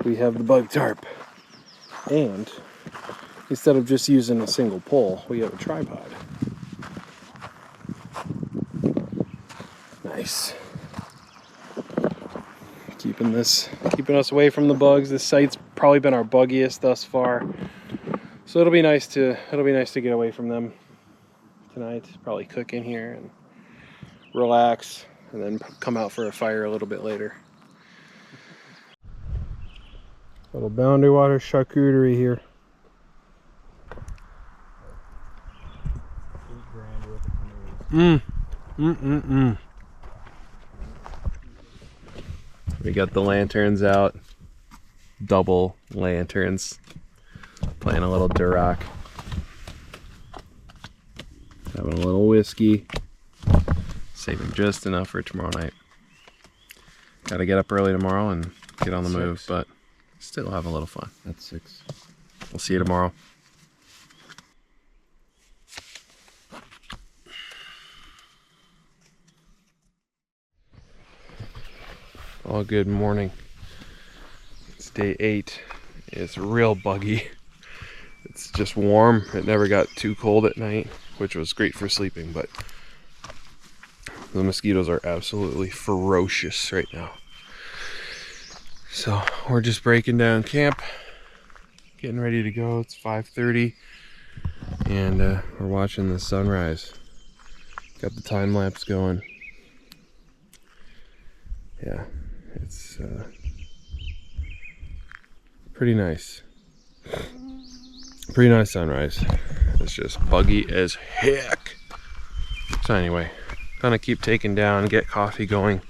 We have the bug tarp, and instead of just using a single pole, we have a tripod. Nice. Keeping us away from the bugs. This site's probably been our buggiest thus far, so it'll be nice to get away from them tonight. Probably cook in here and relax, and then come out for a fire a little bit later. Little boundary water charcuterie here. We got the lanterns out, double lanterns, playing a little Duroc, having a little whiskey, saving just enough for tomorrow night. Gotta get up early tomorrow and get on the move, but still have a little fun. That's 6. We'll see you tomorrow. Well, good morning. It's day 8. It's real buggy. It's just warm. It never got too cold at night, which was great for sleeping, but the mosquitoes are absolutely ferocious right now. So we're just breaking down camp, getting ready to go. It's 5:30, and we're watching the sunrise. Got the time lapse going. Yeah, it's pretty nice. Pretty nice sunrise. It's just buggy as heck. So anyway, gonna keep taking down, get coffee going.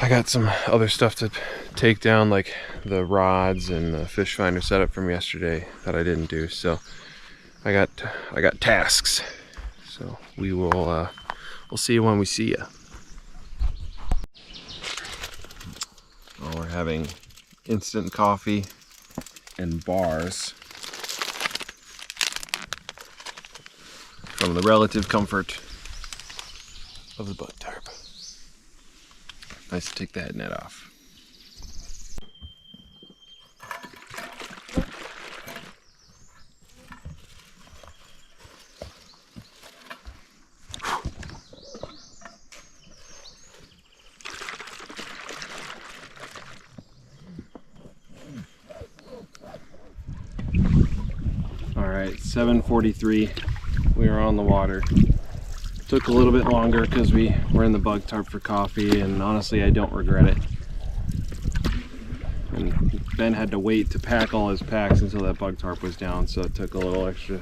I got some other stuff to take down, like the rods and the fish finder setup from yesterday that I didn't do. So I got tasks. So we'll see you when we see you. Well, we're having instant coffee and bars from the relative comfort of the bug tarp. Nice to take that net off. All right, 7:43. We are on the water. Took a little bit longer because we were in the bug tarp for coffee, and honestly I don't regret it. And Ben had to wait to pack all his packs until that bug tarp was down, so it took a little extra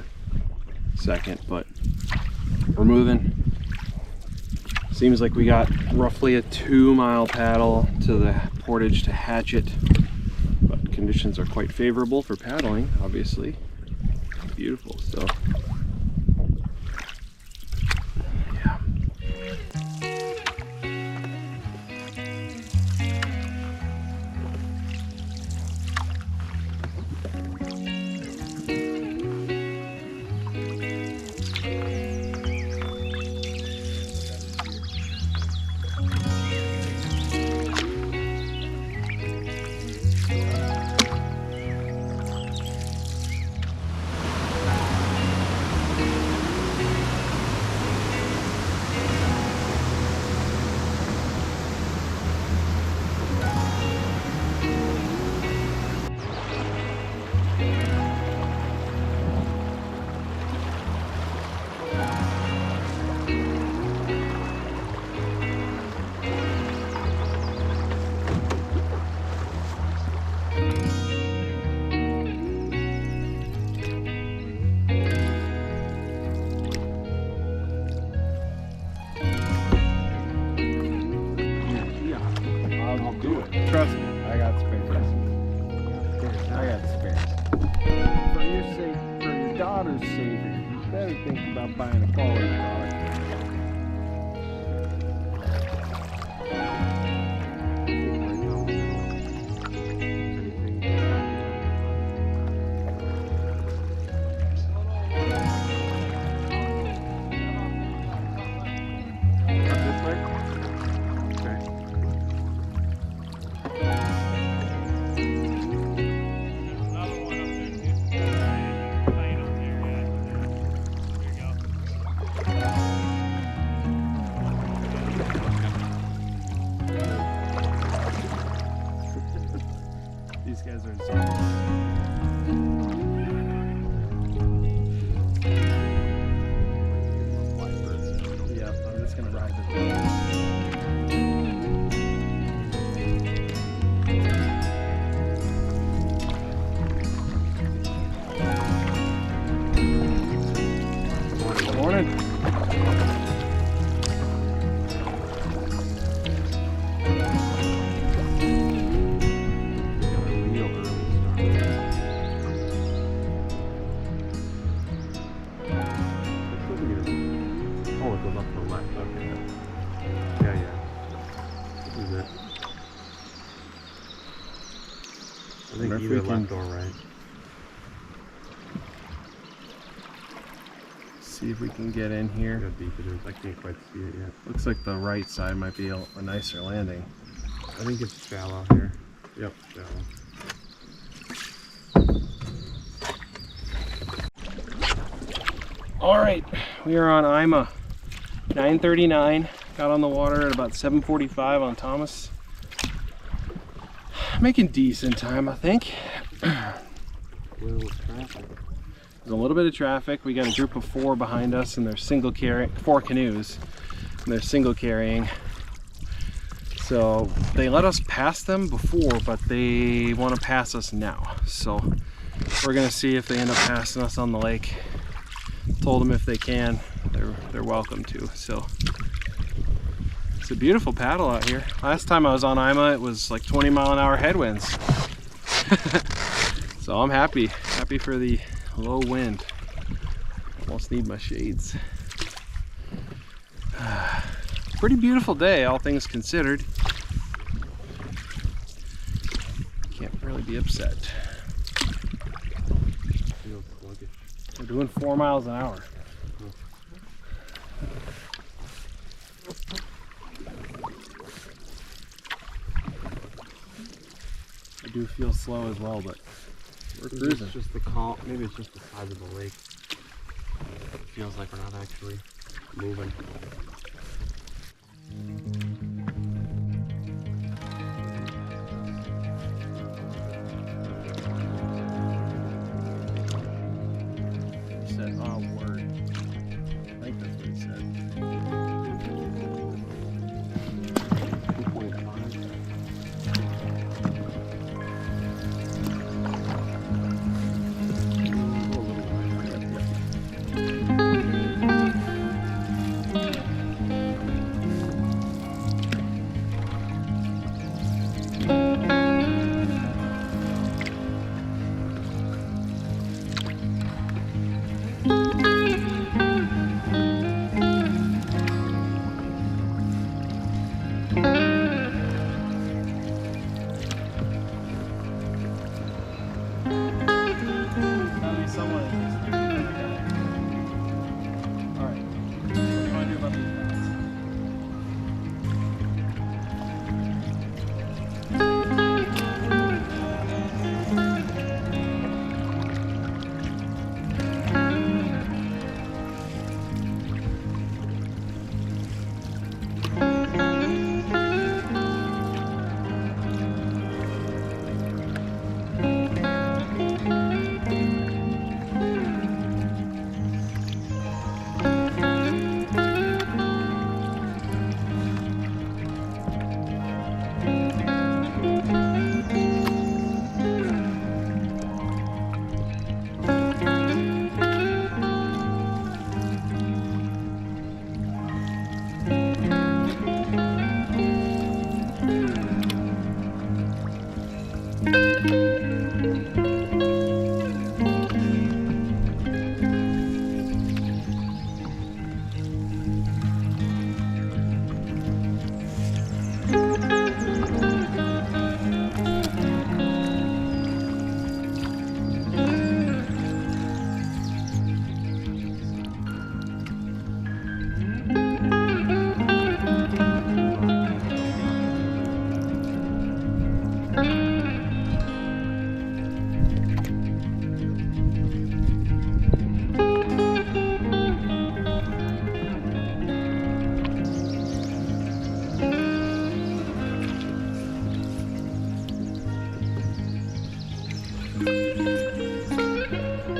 second, but we're moving. Seems like we got roughly a 2-mile paddle to the portage to Hatchet, but conditions are quite favorable for paddling, obviously. Beautiful, so I got spare. For your sake, for your daughter's sake, you better think about buying a quality product. These guys are zombies. Yep, I'm just gonna ride the morning. Oh, it goes up to the left. Okay. Yeah, yeah. This is it. I think either left or right. See if we can get in here. How deep it is. I can't quite see it yet. Looks like the right side might be a nicer landing. I think it's shallow here. Yep, shallow. All right, we are on Ima, 9:39. Got on the water at about 7:45 on Thomas. Making decent time, I think. There's There's a little bit of traffic. We got a group of 4 behind us, and they're single carrying 4 canoes, and they're single carrying. So they let us pass them before, but they want to pass us now. So we're gonna see if they end up passing us on the lake. Told them if they can, they're welcome to. So it's a beautiful paddle out here. Last time I was on Ima, it was like 20-mile-an-hour headwinds. So I'm happy for the low wind. Almost need my shades. Pretty beautiful day, all things considered. Can't really be upset. We're doing 4 miles an hour. I do feel slow as well, but we're cruising. It's just the calm. Maybe it's just the size of the lake. It feels like we're not actually moving. He said, "Oh, word." I think that's what he said. 2.5.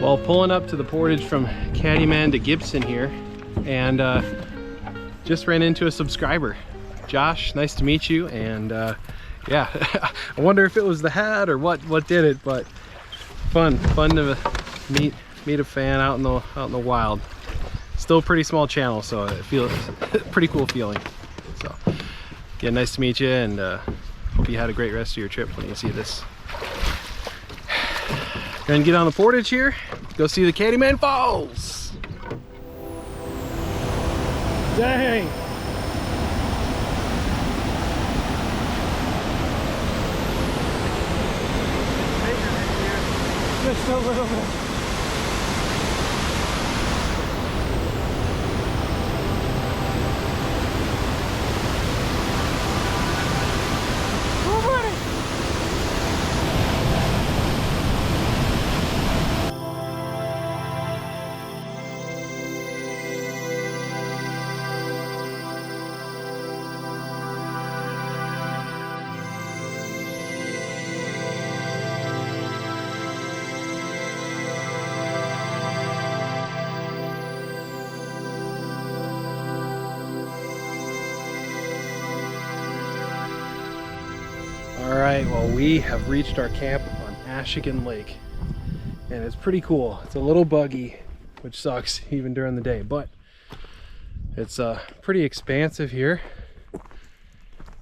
Well, pulling up to the portage from Caddyman to Gibson here, and just ran into a subscriber. Josh, nice to meet you. And yeah, I wonder if it was the hat or what did it, but fun to meet a fan out in the wild. Still a pretty small channel, so it feels pretty cool feeling. So again, nice to meet you, and hope you had a great rest of your trip when you see this. Gonna get on the portage here, go see the Caddyman Falls. Dang! Just a little bit. Alright, well, we have reached our camp on Ashigan Lake, and it's pretty cool. It's a little buggy, which sucks even during the day, but it's pretty expansive here.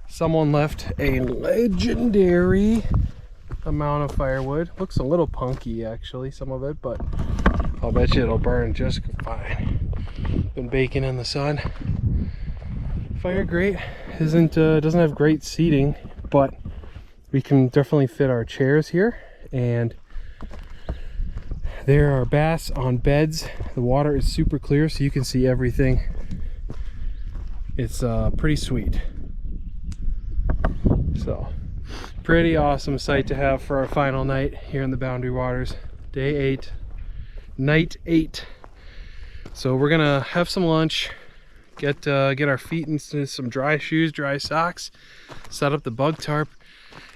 Someone left a legendary amount of firewood. Looks a little punky actually, some of it, but I'll bet you it'll burn just fine. Been baking in the sun. Fire grate doesn't have great seating, but we can definitely fit our chairs here, and there are bass on beds. The water is super clear, so you can see everything. It's pretty sweet. So, pretty awesome sight to have for our final night here in the Boundary Waters. Day 8, night 8. So we're gonna have some lunch, get our feet into some dry shoes, dry socks, set up the bug tarp,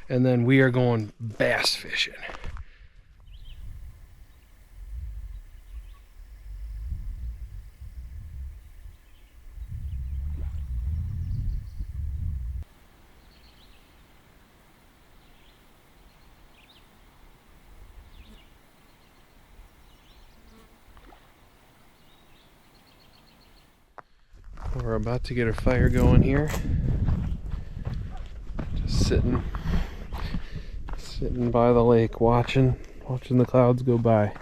and then we are going bass fishing. We're about to get our fire going here. Just sitting by the lake, watching the clouds go by.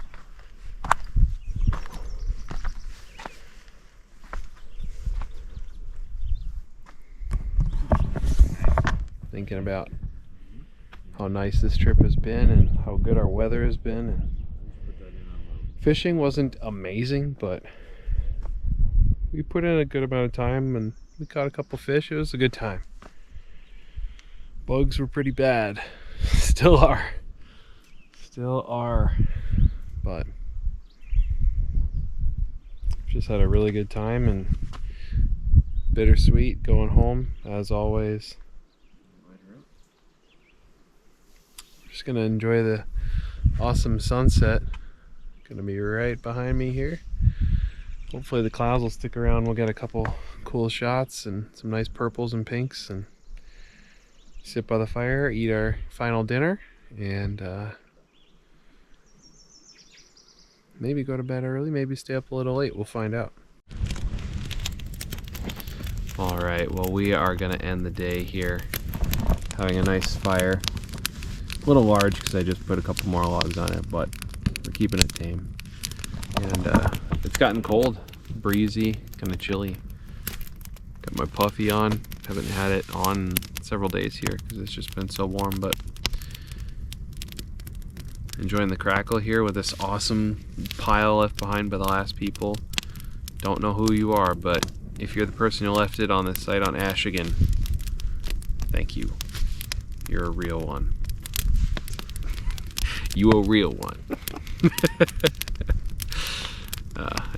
Thinking about how nice this trip has been and how good our weather has been. And fishing wasn't amazing, but we put in a good amount of time and we caught a couple fish. It was a good time. Bugs were pretty bad. Still are, but just had a really good time, and bittersweet going home as always. Just gonna enjoy the awesome sunset. Gonna be right behind me here. Hopefully the clouds will stick around. We'll get a couple cool shots and some nice purples and pinks, and sit by the fire, eat our final dinner, and maybe go to bed early, maybe stay up a little late. We'll find out. All right, well, we are gonna end the day here having a nice fire. A little large because I just put a couple more logs on it, but we're keeping it tame. And it's gotten cold, breezy, kind of chilly. Got my puffy on. Haven't had it on several days here because it's just been so warm, but enjoying the crackle here with this awesome pile left behind by the last people. Don't know who you are, but if you're the person who left it on this site on Ashigan, thank you. You're a real one. You a real one.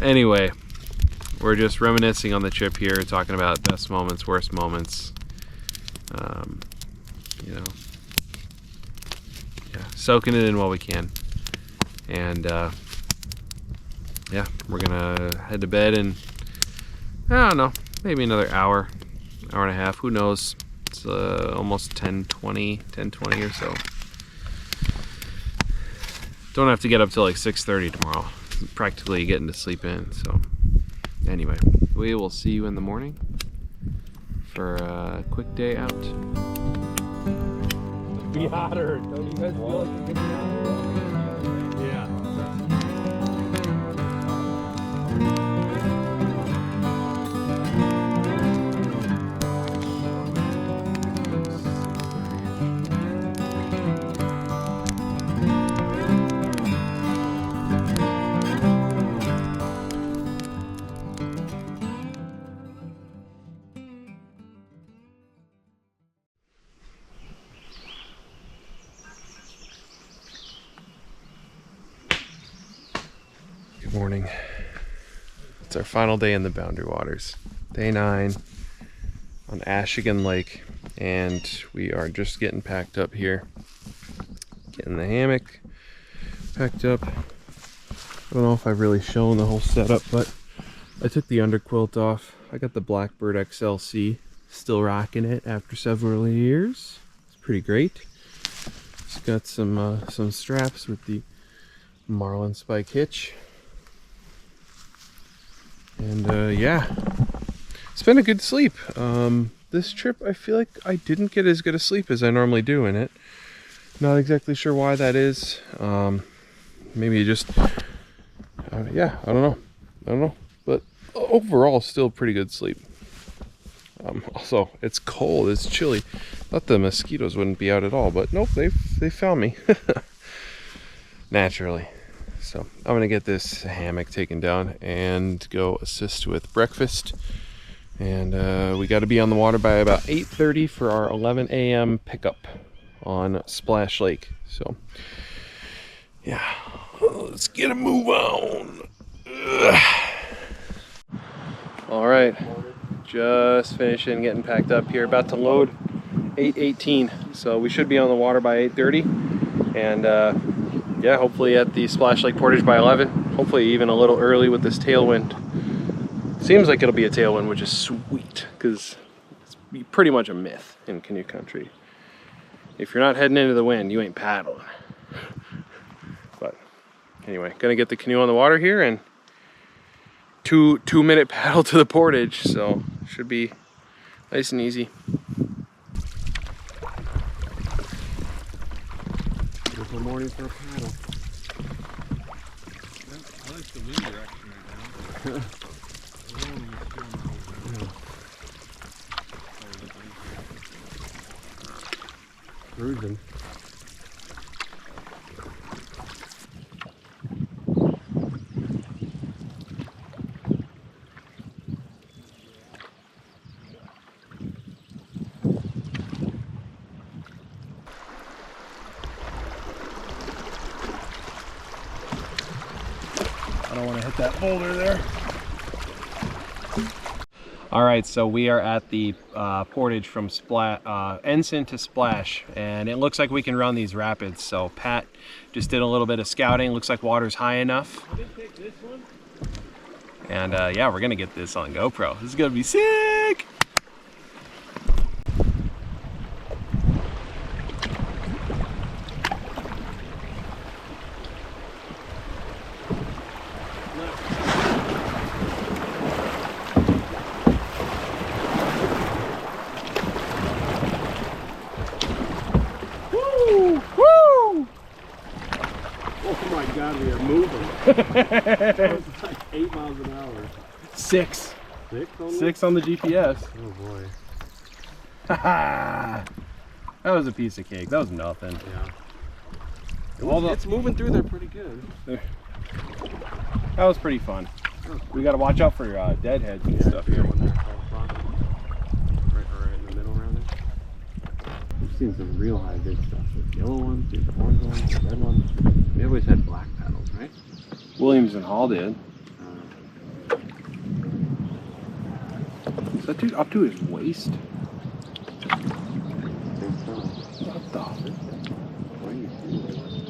Anyway, we're just reminiscing on the trip here, talking about best moments, worst moments. You know, yeah, soaking it in while we can. And yeah, we're gonna head to bed in, I don't know, maybe another hour and a half, who knows. It's almost 10:20 or so. Don't have to get up till like 6:30 tomorrow. Practically getting to sleep in. So anyway, we will see you in the morning for a quick day out. Be hotter. Don't you guys feel like it could be hotter? Yeah. Good morning. It's our final day in the Boundary Waters. Day 9 on Ashigan Lake, and we are just getting packed up here. Getting the hammock packed up. I don't know if I've really shown the whole setup, but I took the underquilt off. I got the Blackbird XLC, still rocking it after several years. It's pretty great. It's got some straps with the Marlin spike hitch. And yeah, it's been a good sleep. This trip I feel like I didn't get as good a sleep as I normally do in it. Not exactly sure why that is. Maybe just yeah, I don't know, but overall still pretty good sleep. Also, it's cold, it's chilly. Thought the mosquitoes wouldn't be out at all, but nope, they found me. Naturally. So I'm gonna get this hammock taken down and go assist with breakfast. And we got to be on the water by about 8:30 for our 11 a.m. pickup on Splash Lake. So yeah, let's get a move on. Ugh. All right, just finishing getting packed up here. About to load 8:18, so we should be on the water by 8:30. And yeah, hopefully at the Splash Lake Portage by 11. Hopefully even a little early with this tailwind. Seems like it'll be a tailwind, which is sweet, because it's pretty much a myth in canoe country. If you're not heading into the wind, you ain't paddling. But anyway, gonna get the canoe on the water here, and two-minute paddle to the portage, so should be nice and easy. Beautiful morning for a paddle. I like the wind direction right now. Cruising. I don't want to hit that boulder there. All right, so we are at the portage from Ensign to Splash, and it looks like we can run these rapids. So Pat just did a little bit of scouting. Looks like water's high enough. And yeah, we're gonna get this on GoPro. This is gonna be sick. God, we are moving. It's like 8 miles an hour. 6. 6 only? 6 on the GPS. Oh boy. That was a piece of cake. That was nothing. Yeah. It's moving through there pretty good. That was pretty fun. We got to watch out for deadheads and stuff here. When they're right in the middle around there. We've seen some real high big stuff. There's yellow ones, there's orange ones, red ones. We always had black paddles, right? Williams and Hall did. Is that dude up to his waist? I think so. What the? Why are you seeing that?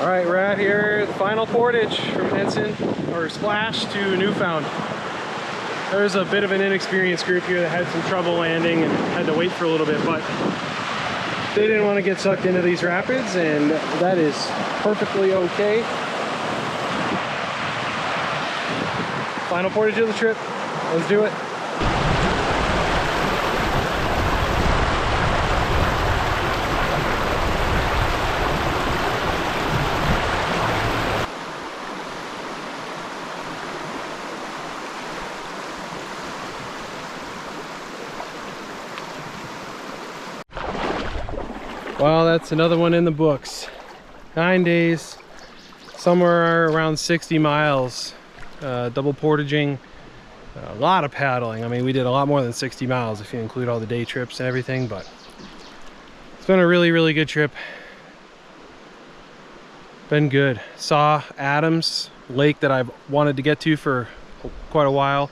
All right, we're out here, the final portage from Ensign, or Splash, to Newfound. There's a bit of an inexperienced group here that had some trouble landing and had to wait for a little bit, but they didn't want to get sucked into these rapids, and that is perfectly okay. Final portage of the trip. Let's do it. Well, that's another one in the books. 9 days, somewhere around 60 miles, double portaging, a lot of paddling. I mean, we did a lot more than 60 miles if you include all the day trips and everything, but it's been a really, really good trip. Been good. Saw Adams Lake that I've wanted to get to for quite a while.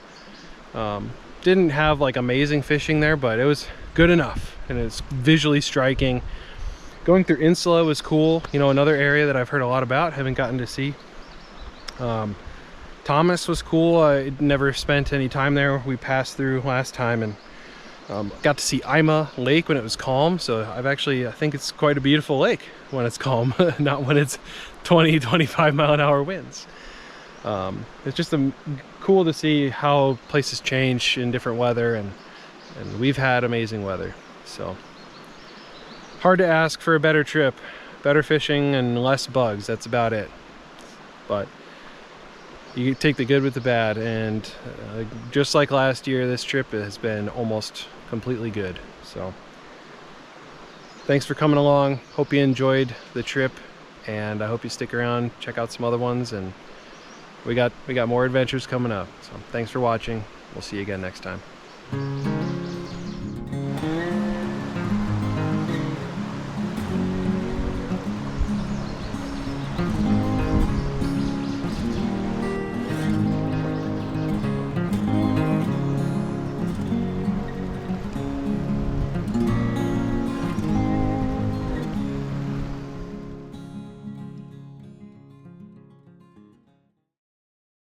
Didn't have like amazing fishing there, but it was good enough, and it's visually striking. Going through Insula was cool, you know, another area that I've heard a lot about, haven't gotten to see. Thomas was cool. I never spent any time there. We passed through last time, and got to see Ima Lake when it was calm. So I think it's quite a beautiful lake when it's calm, not when it's 20-25 mile an hour winds. It's just cool to see how places change in different weather, and we've had amazing weather. So hard to ask for a better trip, better fishing and less bugs. That's about it. But you take the good with the bad, and just like last year, this trip has been almost completely good. So thanks for coming along. Hope you enjoyed the trip, and I hope you stick around, check out some other ones, and we got more adventures coming up. So thanks for watching. We'll see you again next time.